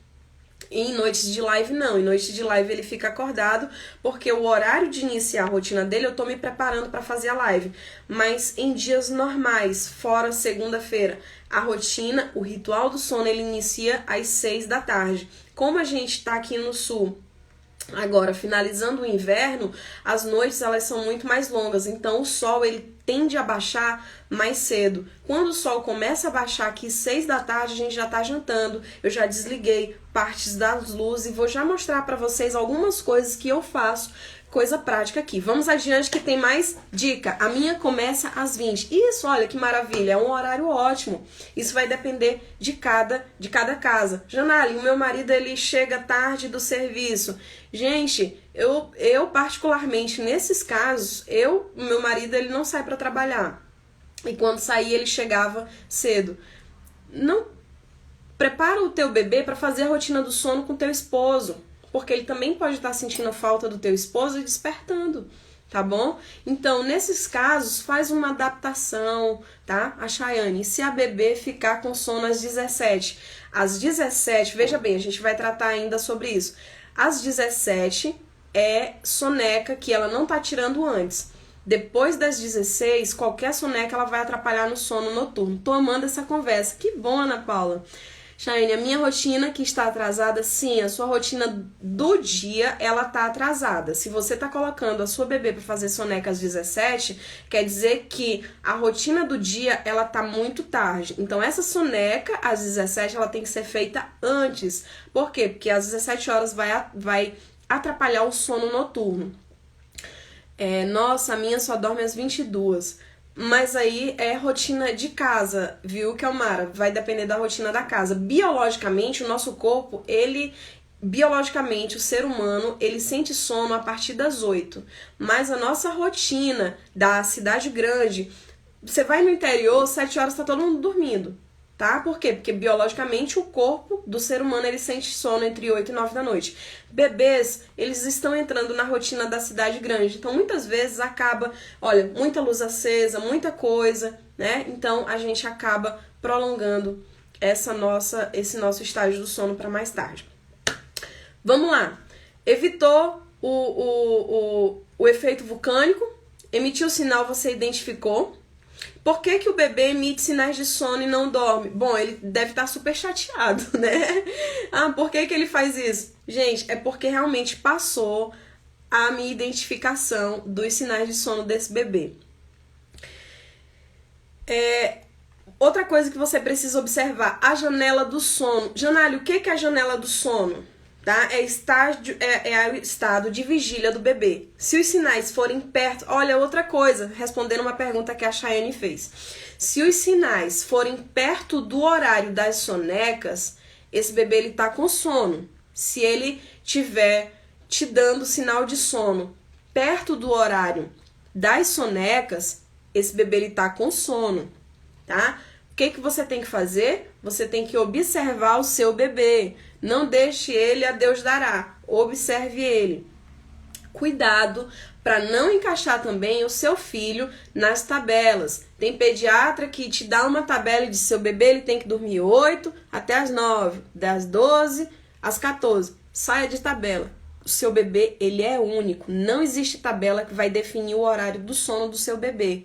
E em noites de live não, em noites de live ele fica acordado, porque o horário de iniciar a rotina dele eu tô me preparando para fazer a live. Mas em dias normais, fora segunda-feira, a rotina, o ritual do sono, ele inicia às 6 da tarde. Como a gente tá aqui no sul, agora finalizando o inverno, as noites elas são muito mais longas, então o sol ele tende a baixar mais cedo. Quando o sol começa a baixar aqui 6 da tarde, a gente já tá jantando. Eu já desliguei partes das luzes e vou já mostrar para vocês algumas coisas que eu faço, coisa prática aqui. Vamos adiante que tem mais dica. A minha começa às 20. Isso, olha que maravilha, é um horário ótimo. Isso vai depender de cada casa. Janali, o meu marido ele chega tarde do serviço. Gente, eu particularmente nesses casos, meu marido ele não sai para trabalhar. E quando saía ele chegava cedo. Não prepara o teu bebê para fazer a rotina do sono com teu esposo, porque ele também pode estar sentindo a falta do teu esposo e despertando, tá bom? Então, nesses casos, faz uma adaptação, tá? A Chayane, se a bebê ficar com sono às 17, veja bem, a gente vai tratar ainda sobre isso. Às 17 é soneca que ela não tá tirando antes. Depois das 16, qualquer soneca ela vai atrapalhar no sono noturno. Tô amando essa conversa. Que bom, Ana Paula. Chayane, a minha rotina que está atrasada, sim, a sua rotina do dia, ela tá atrasada. Se você tá colocando a sua bebê para fazer soneca às 17, quer dizer que a rotina do dia, ela tá muito tarde. Então, essa soneca às 17, ela tem que ser feita antes. Por quê? Porque às 17 horas vai atrapalhar o sono noturno. Nossa, a minha só dorme às 22. Mas aí é rotina de casa, viu, Kelmara? Vai depender da rotina da casa. Biologicamente, o nosso corpo, biologicamente, o ser humano, ele sente sono a partir das 8. Mas a nossa rotina da cidade grande, você vai no interior, 7 horas tá todo mundo dormindo, tá? Por quê? Porque biologicamente o corpo do ser humano, ele sente sono entre 8 e 9 da noite. Bebês, eles estão entrando na rotina da cidade grande. Então, muitas vezes acaba, olha, muita acesa, muita coisa, né? Então, a gente acaba prolongando esse nosso estágio do sono para mais tarde. Vamos lá. Evitou o efeito vulcânico, emitiu o sinal, você identificou. Por que que o bebê emite sinais de sono e não dorme? Bom, ele deve estar super chateado, né? Por que que ele faz isso? Gente, é porque realmente passou a minha identificação dos sinais de sono desse bebê. Outra coisa que você precisa observar, a janela do sono. Janali, o que que é a janela do sono? Tá? É o estado de vigília do bebê. Se os sinais forem perto... Olha, outra coisa, respondendo uma pergunta que a Chayane fez. Se os sinais forem perto do horário das sonecas, esse bebê ele tá com sono. Se ele tiver te dando sinal de sono perto do horário das sonecas, esse bebê ele tá com sono, tá? O que que você tem que fazer? Você tem que observar o seu bebê. Não deixe ele a Deus dará. Observe ele. Cuidado para não encaixar também o seu filho nas tabelas. Tem pediatra que te dá uma tabela e diz seu bebê ele tem que dormir 8 até as 9, das 12 às 14. Saia de tabela. O seu bebê ele é único. Não existe tabela que vai definir o horário do sono do seu bebê.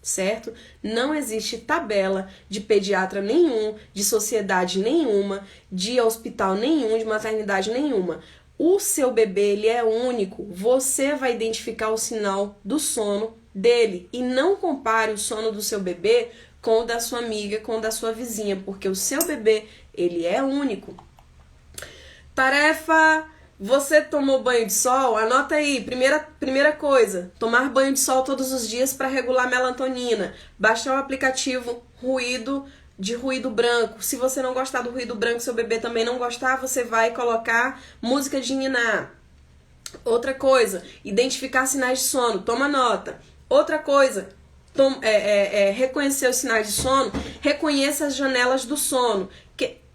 Certo? Não existe tabela de pediatra nenhum, de sociedade nenhuma, de hospital nenhum, de maternidade nenhuma. O seu bebê, ele é único. Você vai identificar o sinal do sono dele. E não compare o sono do seu bebê com o da sua amiga, com o da sua vizinha, porque o seu bebê, ele é único. Tarefa: você tomou banho de sol? Anota aí, primeira coisa, tomar banho de sol todos os dias para regular a melatonina. Baixar o aplicativo de ruído branco. Se você não gostar do ruído branco, seu bebê também não gostar, você vai colocar música de ninar. Outra coisa, identificar sinais de sono, toma nota. Outra coisa, reconhecer os sinais de sono, reconheça as janelas do sono.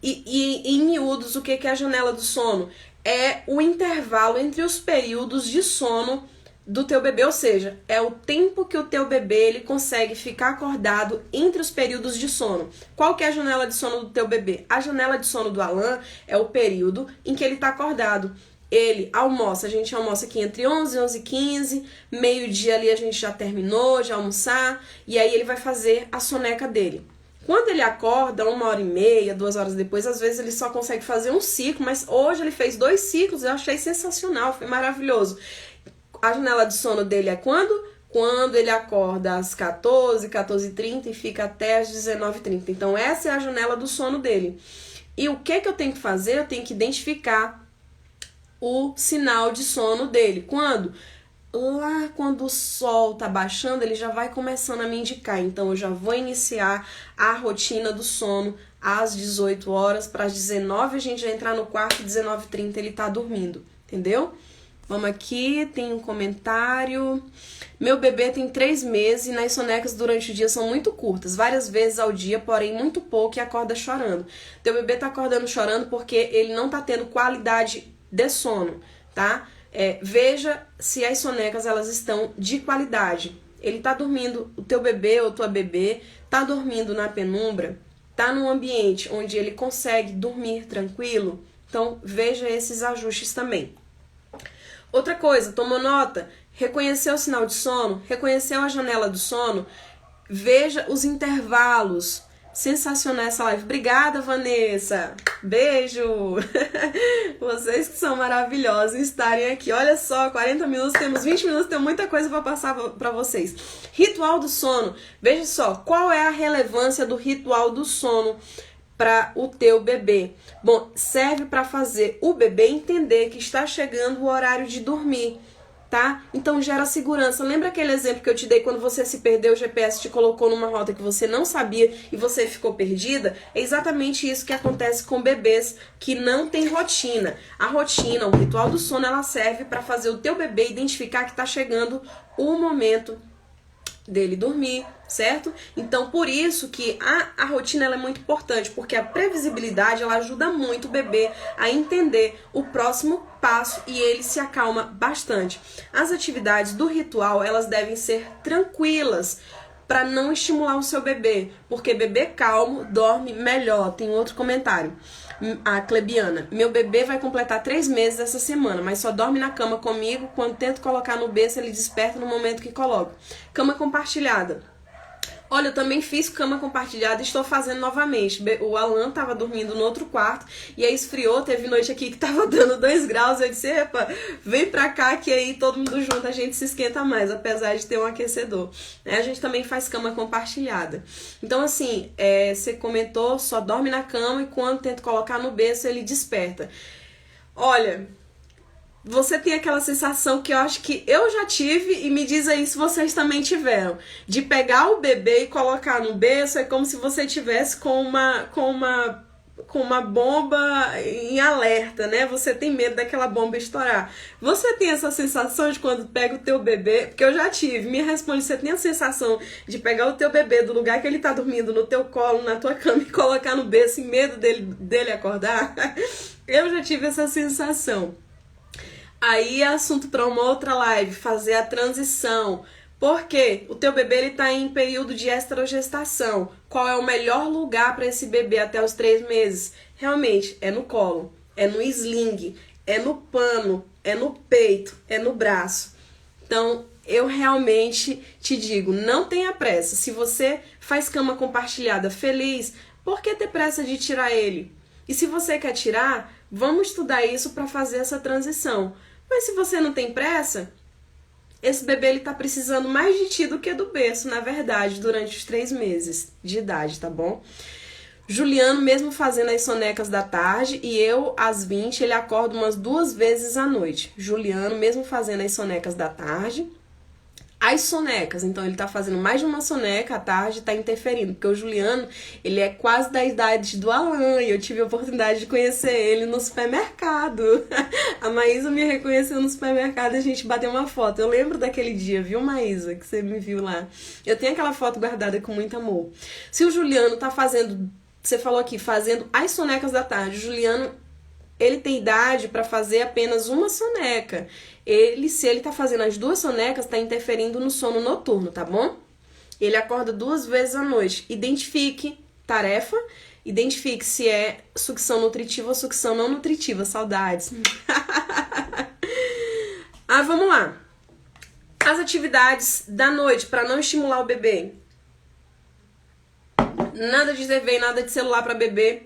E em miúdos, o que é a janela do sono? É o intervalo entre os períodos de sono do teu bebê, ou seja, é o tempo que o teu bebê ele consegue ficar acordado entre os períodos de sono. Qual que é a janela de sono do teu bebê? A janela de sono do Alan é o período em que ele está acordado. Ele almoça, a gente almoça aqui entre 11 e 11h15, meio-dia ali a gente já terminou de almoçar, e aí ele vai fazer a soneca dele. Quando ele acorda, 1h30, 2 horas depois, às vezes ele só consegue fazer um ciclo, mas hoje ele fez 2 ciclos, eu achei sensacional, foi maravilhoso. A janela de sono dele é quando? Quando ele acorda às 14, 14h30 e fica até às 19h30. Então essa é a janela do sono dele. E o que eu tenho que fazer? Eu tenho que identificar o sinal de sono dele. Quando? Lá quando o sol tá baixando, ele já vai começando a me indicar. Então eu já vou iniciar a rotina do sono às 18 horas, para as 19 a gente já entrar no quarto, 19h30 ele tá dormindo, entendeu? Vamos aqui, tem um comentário. Meu bebê tem 3 meses e nas sonecas durante o dia são muito curtas, várias vezes ao dia, porém muito pouco, e acorda chorando. Teu bebê tá acordando chorando porque ele não tá tendo qualidade de sono, tá? Veja se as sonecas elas estão de qualidade. Ele tá dormindo, o teu bebê ou tua bebê tá dormindo na penumbra, tá num ambiente onde ele consegue dormir tranquilo, então veja esses ajustes também. Outra coisa, tomou nota? Reconheceu o sinal de sono? Reconheceu a janela do sono? Veja os intervalos. Sensacional essa live. Obrigada, Vanessa. Beijo. Vocês que são maravilhosos em estarem aqui. Olha só, 40 minutos, temos 20 minutos, tem muita coisa para passar para vocês. Ritual do sono. Veja só, qual é a relevância do ritual do sono para o teu bebê? Bom, serve para fazer o bebê entender que está chegando o horário de dormir, tá? Então gera segurança. Lembra aquele exemplo que eu te dei quando você se perdeu, o GPS te colocou numa rota que você não sabia e você ficou perdida? É exatamente isso que acontece com bebês que não têm rotina. A rotina, o ritual do sono, ela serve para fazer o teu bebê identificar que está chegando o momento dele dormir, certo? Então, por isso que a rotina ela é muito importante, porque a previsibilidade ela ajuda muito o bebê a entender o próximo passo e ele se acalma bastante. As atividades do ritual, elas devem ser tranquilas, para não estimular o seu bebê, porque bebê calmo dorme melhor. Tem outro comentário. A Clebiana: meu bebê vai completar 3 meses essa semana, mas só dorme na cama comigo. Quando tento colocar no berço, ele desperta no momento que coloco. Cama compartilhada. Olha, eu também fiz cama compartilhada e estou fazendo novamente. O Alan estava dormindo no outro quarto e aí esfriou, teve noite aqui que estava dando 2 graus. Eu disse, epa, vem pra cá que aí todo mundo junto a gente se esquenta mais, apesar de ter um aquecedor. A gente também faz cama compartilhada. Então assim, você comentou, só dorme na cama e quando tento colocar no berço ele desperta. Olha, você tem aquela sensação que eu acho que eu já tive, e me diz aí se vocês também tiveram, de pegar o bebê e colocar no berço, é como se você tivesse com uma bomba em alerta, né? Você tem medo daquela bomba estourar. Você tem essa sensação de quando pega o teu bebê? Porque eu já tive. Me responde, você tem a sensação de pegar o teu bebê do lugar que ele tá dormindo, no teu colo, na tua cama, e colocar no berço em medo dele acordar? Eu já tive essa sensação. Aí é assunto para uma outra live, fazer a transição. Por quê? O teu bebê está em período de estrogestação. Qual é o melhor lugar para esse bebê até os 3 meses? Realmente, é no colo, é no sling, é no pano, é no peito, é no braço. Então, eu realmente te digo, não tenha pressa. Se você faz cama compartilhada feliz, por que ter pressa de tirar ele? E se você quer tirar, vamos estudar isso para fazer essa transição. Mas se você não tem pressa, esse bebê ele tá precisando mais de ti do que do berço, na verdade, durante os 3 meses de idade, tá bom? Juliano, mesmo fazendo as sonecas da tarde, e eu, às 20, ele acorda umas 2 vezes à noite. Juliano, mesmo fazendo as sonecas da tarde, as sonecas, então ele tá fazendo mais de uma soneca à tarde, tá interferindo, porque o Juliano, ele é quase da idade do Alan, e eu tive a oportunidade de conhecer ele no supermercado. A Maísa me reconheceu no supermercado e a gente bateu uma foto. Eu lembro daquele dia, viu, Maísa, que você me viu lá. Eu tenho aquela foto guardada com muito amor. Se o Juliano tá fazendo, você falou aqui, fazendo as sonecas da tarde, o Juliano, ele tem idade para fazer apenas uma soneca. Se ele tá fazendo as 2 sonecas, tá interferindo no sono noturno, tá bom? Ele acorda 2 vezes à noite. Identifique tarefa, identifique se é sucção nutritiva ou sucção não nutritiva. Saudades. Vamos lá. As atividades da noite para não estimular o bebê. Nada de TV, nada de celular para bebê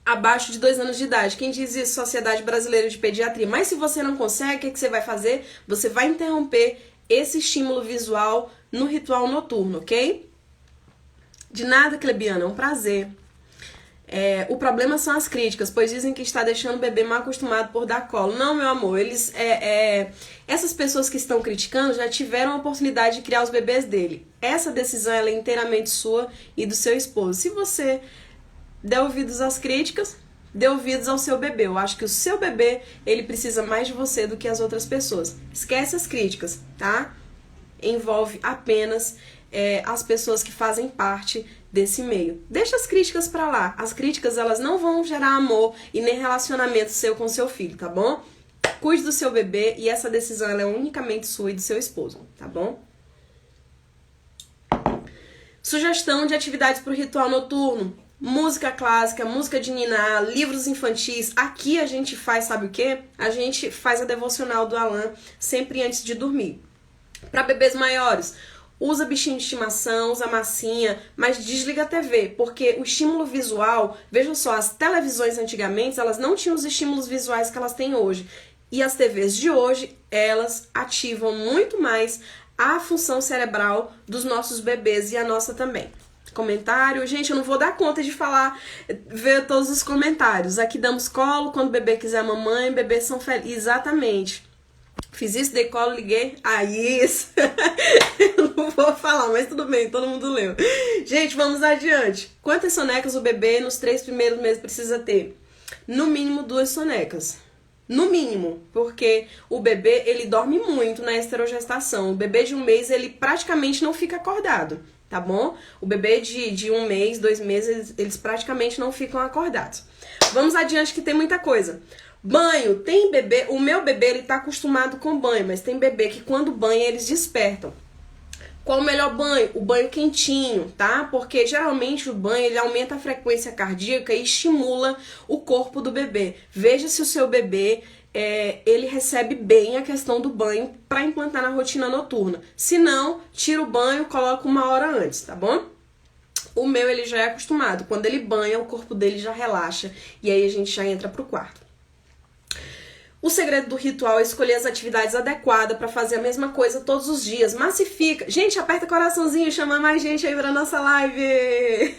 abaixo de 2 anos de idade. Quem diz isso? Sociedade Brasileira de Pediatria. Mas se você não consegue, o que você vai fazer? Você vai interromper esse estímulo visual no ritual noturno, ok? De nada, Clebiana, é um prazer. O problema são as críticas, pois dizem que está deixando o bebê mal acostumado por dar colo. Não, meu amor, essas pessoas que estão criticando já tiveram a oportunidade de criar os bebês dele. Essa decisão ela é inteiramente sua e do seu esposo. Se você dê ouvidos às críticas, dê ouvidos ao seu bebê. Eu acho que o seu bebê, ele precisa mais de você do que as outras pessoas. Esquece as críticas, tá? Envolve apenas as pessoas que fazem parte desse meio. Deixa as críticas pra lá. As críticas, elas não vão gerar amor e nem relacionamento seu com seu filho, tá bom? Cuide do seu bebê e essa decisão ela é unicamente sua e do seu esposo, tá bom? Sugestão de atividades para o ritual noturno. Música clássica, música de niná, livros infantis. Aqui a gente faz, sabe o quê? A gente faz a devocional do Alan sempre antes de dormir. Para bebês maiores, usa bichinho de estimação, usa massinha, mas desliga a TV, porque o estímulo visual, veja só, as televisões antigamente, elas não tinham os estímulos visuais que elas têm hoje. E as TVs de hoje, elas ativam muito mais a função cerebral dos nossos bebês e a nossa também. Comentário, gente, eu não vou dar conta de falar, ver todos os comentários. Aqui damos colo, quando o bebê quiser a mamãe, bebês são felizes. Exatamente. Fiz isso, dei colo, liguei. Isso. Eu não vou falar, mas tudo bem, todo mundo leu. Gente, vamos adiante. Quantas sonecas o bebê nos 3 primeiros meses precisa ter? No mínimo 2 sonecas. No mínimo, porque o bebê, ele dorme muito na esterogestação. O bebê de 1 mês, ele praticamente não fica acordado. Tá bom? O bebê de 1 mês, 2 meses, eles praticamente não ficam acordados. Vamos adiante que tem muita coisa. Banho, tem bebê, o meu bebê ele tá acostumado com banho, mas tem bebê que quando banha eles despertam. Qual o melhor banho? O banho quentinho, tá? Porque geralmente o banho ele aumenta a frequência cardíaca e estimula o corpo do bebê. Veja se o seu bebê ele recebe bem a questão do banho para implantar na rotina noturna. Se não, tira o banho, coloca 1 hora antes, tá bom? O meu, ele já é acostumado. Quando ele banha, o corpo dele já relaxa e aí a gente já entra pro quarto. O segredo do ritual é escolher as atividades adequadas para fazer a mesma coisa todos os dias. Massifica. Gente, aperta coraçãozinho, chama mais gente aí pra nossa live.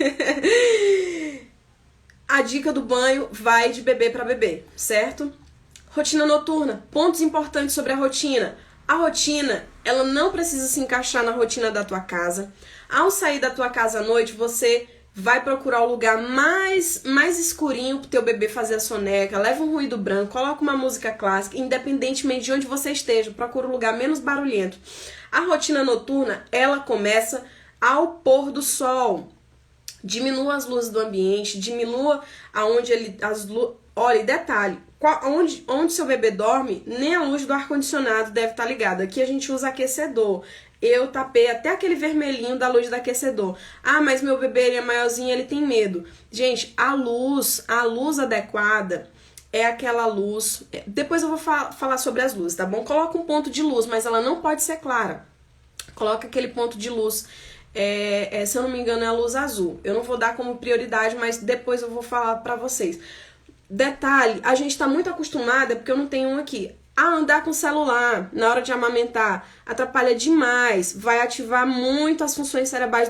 A dica do banho vai de bebê para bebê, certo? Rotina noturna. Pontos importantes sobre a rotina. A rotina, ela não precisa se encaixar na rotina da tua casa. Ao sair da tua casa à noite, você vai procurar o lugar mais escurinho pro teu bebê fazer a soneca. Leva um ruído branco, coloca uma música clássica, independentemente de onde você esteja. Procura um lugar menos barulhento. A rotina noturna, ela começa ao pôr do sol. Diminua as luzes do ambiente, diminua aonde Olha, detalhe, onde seu bebê dorme, nem a luz do ar-condicionado deve estar ligada. Aqui a gente usa aquecedor. Eu tapei até aquele vermelhinho da luz do aquecedor. Ah, mas meu bebê ele é maiorzinho, ele tem medo. Gente, a luz adequada é aquela luz... Depois eu vou falar sobre as luzes, tá bom? Coloca um ponto de luz, mas ela não pode ser clara. Coloca aquele ponto de luz... se eu não me engano é a luz azul. Eu não vou dar como prioridade, mas depois eu vou falar pra vocês. Detalhe, a gente tá muito acostumada, porque eu não tenho um aqui. Andar com o celular na hora de amamentar atrapalha demais, vai ativar muito as funções cerebrais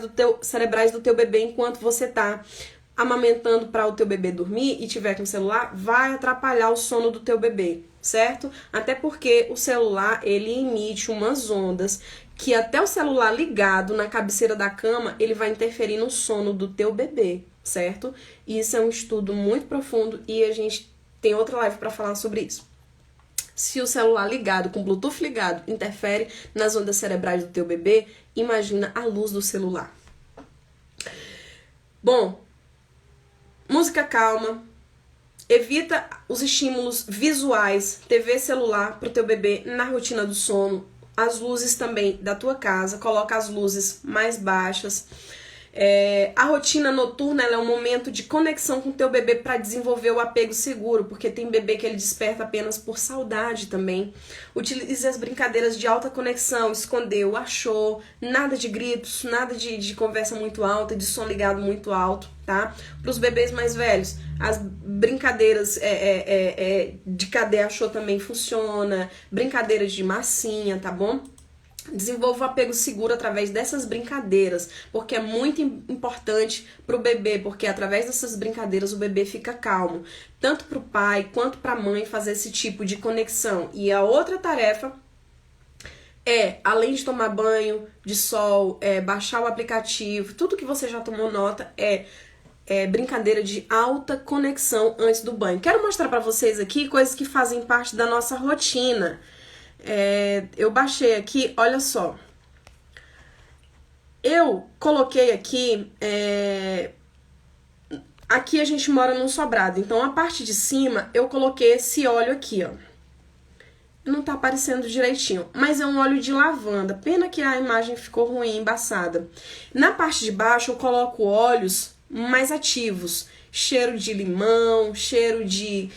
do teu bebê enquanto você tá amamentando para o teu bebê dormir e tiver com o celular, vai atrapalhar o sono do teu bebê, certo? Até porque o celular, ele emite umas ondas que até o celular ligado na cabeceira da cama, ele vai interferir no sono do teu bebê, certo? E isso é um estudo muito profundo e a gente tem outra live para falar sobre isso. Se o celular ligado, com Bluetooth ligado, interfere nas ondas cerebrais do teu bebê, imagina a luz do celular. Bom, música calma, evita os estímulos visuais, TV, celular, pro teu bebê na rotina do sono. As luzes também da tua casa, coloca as luzes mais baixas. A rotina noturna ela é um momento de conexão com o teu bebê para desenvolver o apego seguro, porque tem bebê que ele desperta apenas por saudade também. Utilize as brincadeiras de alta conexão, escondeu, achou, nada de gritos, nada de conversa muito alta, de som ligado muito alto, tá? Para os bebês mais velhos, as brincadeiras de cadê achou também funciona, brincadeiras de massinha, tá bom? Desenvolva o apego seguro através dessas brincadeiras, porque é muito importante para o bebê, porque através dessas brincadeiras o bebê fica calmo, tanto para o pai quanto para a mãe fazer esse tipo de conexão. E a outra tarefa além de tomar banho de sol, baixar o aplicativo, tudo que você já tomou nota brincadeira de alta conexão antes do banho. Quero mostrar para vocês aqui coisas que fazem parte da nossa rotina. Eu baixei aqui, olha só. Eu coloquei aqui, aqui a gente mora num sobrado, então a parte de cima eu coloquei esse óleo aqui, ó. Não tá aparecendo direitinho, mas é um óleo de lavanda. Pena que a imagem ficou ruim, embaçada. Na parte de baixo eu coloco óleos mais ativos. Cheiro de limão, cheiro de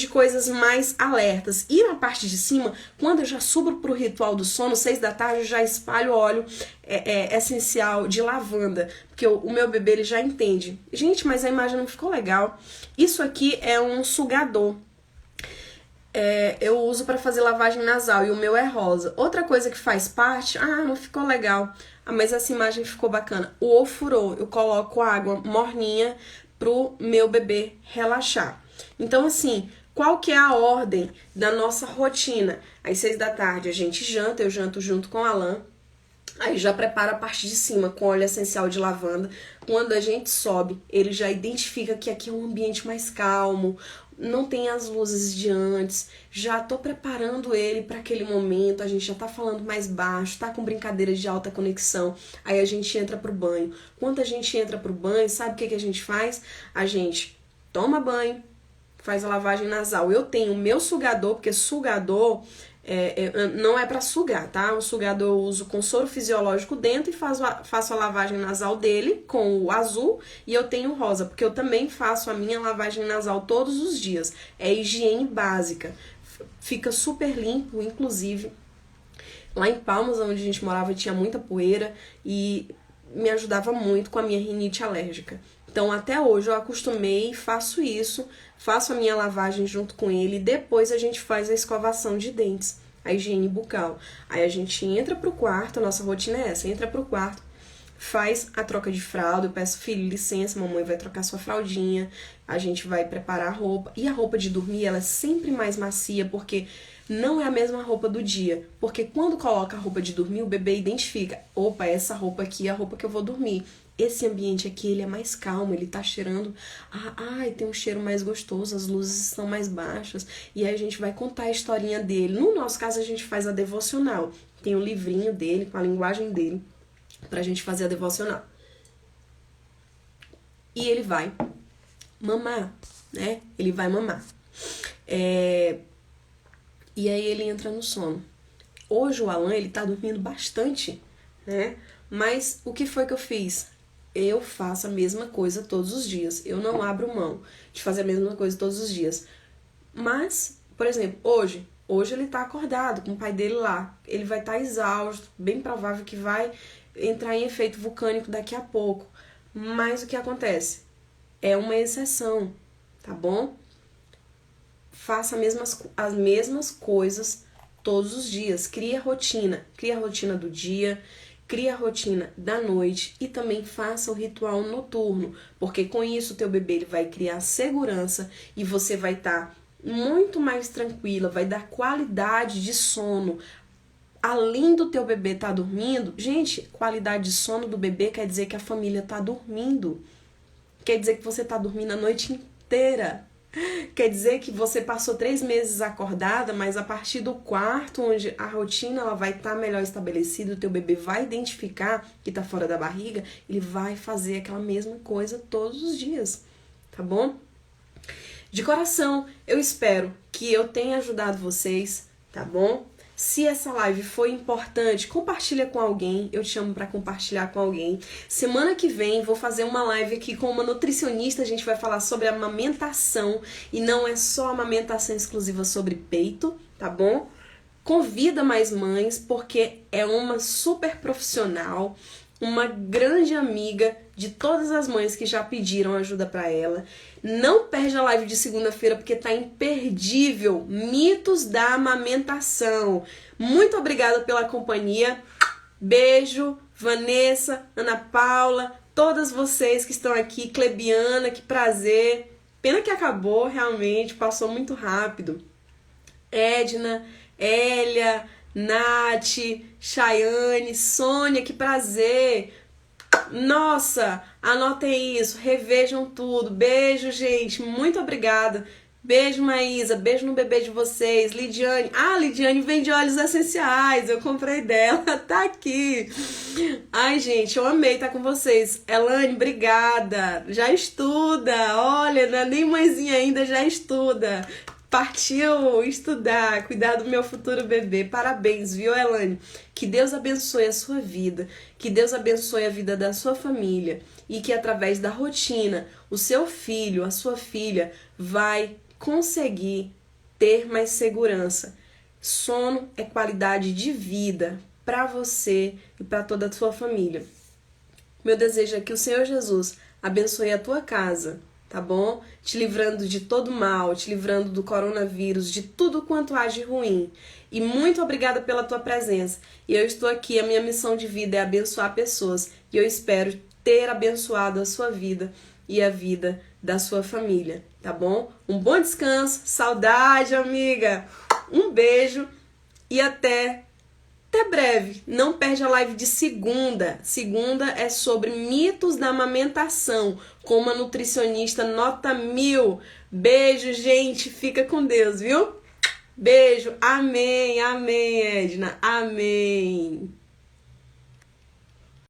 coisas mais alertas. E na parte de cima, quando eu já subo pro ritual do sono, 6 da tarde, eu já espalho óleo essencial de lavanda. Porque o meu bebê, ele já entende. Gente, mas a imagem não ficou legal. Isso aqui é um sugador. Eu uso para fazer lavagem nasal e o meu é rosa. Outra coisa que faz parte, não ficou legal, mas essa imagem ficou bacana. O ofurô, eu coloco água morninha pro meu bebê relaxar. Então assim, qual que é a ordem da nossa rotina? Às 6 da tarde a gente janta, eu janto junto com a Alan. Aí já prepara a parte de cima com óleo essencial de lavanda. Quando a gente sobe, ele já identifica que aqui é um ambiente mais calmo, não tem as luzes de antes, já tô preparando ele para aquele momento, a gente já tá falando mais baixo, tá com brincadeiras de alta conexão, aí a gente entra pro banho. Quando a gente entra pro banho, sabe o que a gente faz? A gente toma banho, faz a lavagem nasal. Eu tenho o meu sugador, porque sugador não é para sugar, tá? O sugador eu uso com soro fisiológico dentro e faço a lavagem nasal dele com o azul, e eu tenho o rosa, porque eu também faço a minha lavagem nasal todos os dias. É higiene básica. Fica super limpo, inclusive. Lá em Palmas, onde a gente morava, tinha muita poeira e me ajudava muito com a minha rinite alérgica. Então, até hoje eu acostumei, faço isso, faço a minha lavagem junto com ele, depois a gente faz a escovação de dentes, a higiene bucal. Aí a gente entra pro quarto, a nossa rotina é essa, entra pro quarto, faz a troca de fralda, eu peço, filho, licença, mamãe vai trocar sua fraldinha, a gente vai preparar a roupa, e a roupa de dormir, ela é sempre mais macia, porque não é a mesma roupa do dia, porque quando coloca a roupa de dormir, o bebê identifica, opa, essa roupa aqui é a roupa que eu vou dormir. Esse ambiente aqui, ele é mais calmo, ele tá cheirando, tem um cheiro mais gostoso, as luzes estão mais baixas, e aí a gente vai contar a historinha dele. No nosso caso, a gente faz a devocional, tem um livrinho dele, com a linguagem dele, pra gente fazer a devocional. E ele vai mamar, né? Ele vai mamar. E aí ele entra no sono. Hoje o Alan, ele tá dormindo bastante, né? Mas o que foi que eu fiz? Eu faço a mesma coisa todos os dias. Eu não abro mão de fazer a mesma coisa todos os dias. Mas, por exemplo, hoje ele tá acordado com o pai dele lá. Ele vai estar exausto, bem provável que vai entrar em efeito vulcânico daqui a pouco. Mas o que acontece? É uma exceção, tá bom? faça as mesmas coisas todos os dias. Cria a rotina do dia, cria a rotina da noite e também faça o ritual noturno, porque com isso o teu bebê ele vai criar segurança e você vai estar muito mais tranquila, vai dar qualidade de sono. Além do teu bebê estar dormindo, gente, qualidade de sono do bebê quer dizer que a família está dormindo. Quer dizer que você está dormindo a noite inteira. Quer dizer que você passou 3 meses acordada, mas a partir do quarto, onde a rotina ela vai estar melhor estabelecida, o teu bebê vai identificar que está fora da barriga, ele vai fazer aquela mesma coisa todos os dias, tá bom? De coração, eu espero que eu tenha ajudado vocês, tá bom? Se essa live foi importante, compartilha com alguém. Eu te chamo para compartilhar com alguém. Semana que vem vou fazer uma live aqui com uma nutricionista. A gente vai falar sobre amamentação. E não é só amamentação exclusiva sobre peito, tá bom? Convida mais mães, porque é uma super profissional, uma grande amiga de todas as mães que já pediram ajuda para ela. Não perde a live de segunda-feira porque tá imperdível. Mitos da amamentação. Muito obrigada pela companhia. Beijo, Vanessa, Ana Paula, todas vocês que estão aqui, Clebiana, que prazer. Pena que acabou, realmente, passou muito rápido. Edna, Hélia, Nath, Chayane, Sônia, que prazer. Nossa, anotem isso, revejam tudo. Beijo, gente, muito obrigada. Beijo, Maísa, beijo no bebê de vocês. Lidiane, Lidiane vende óleos essenciais, eu comprei dela, tá aqui. Ai, gente, eu amei estar com vocês. Elane, obrigada, já estuda, olha, não é nem mãezinha ainda, já estuda. Partiu estudar, cuidar do meu futuro bebê. Parabéns, viu, Elane? Que Deus abençoe a sua vida, que Deus abençoe a vida da sua família e que através da rotina o seu filho, a sua filha vai conseguir ter mais segurança. Sono é qualidade de vida para você e para toda a sua família. Meu desejo é que o Senhor Jesus abençoe a tua casa, tá bom? Te livrando de todo mal, te livrando do coronavírus, de tudo quanto há de ruim. E muito obrigada pela tua presença. E eu estou aqui, a minha missão de vida é abençoar pessoas. E eu espero ter abençoado a sua vida e a vida da sua família, tá bom? Um bom descanso, saudade, amiga. Um beijo e até breve. Não perde a live de segunda. Segunda é sobre mitos da amamentação, com uma nutricionista nota 1000. Beijo, gente. Fica com Deus, viu? Beijo. Amém, amém, Edna. Amém.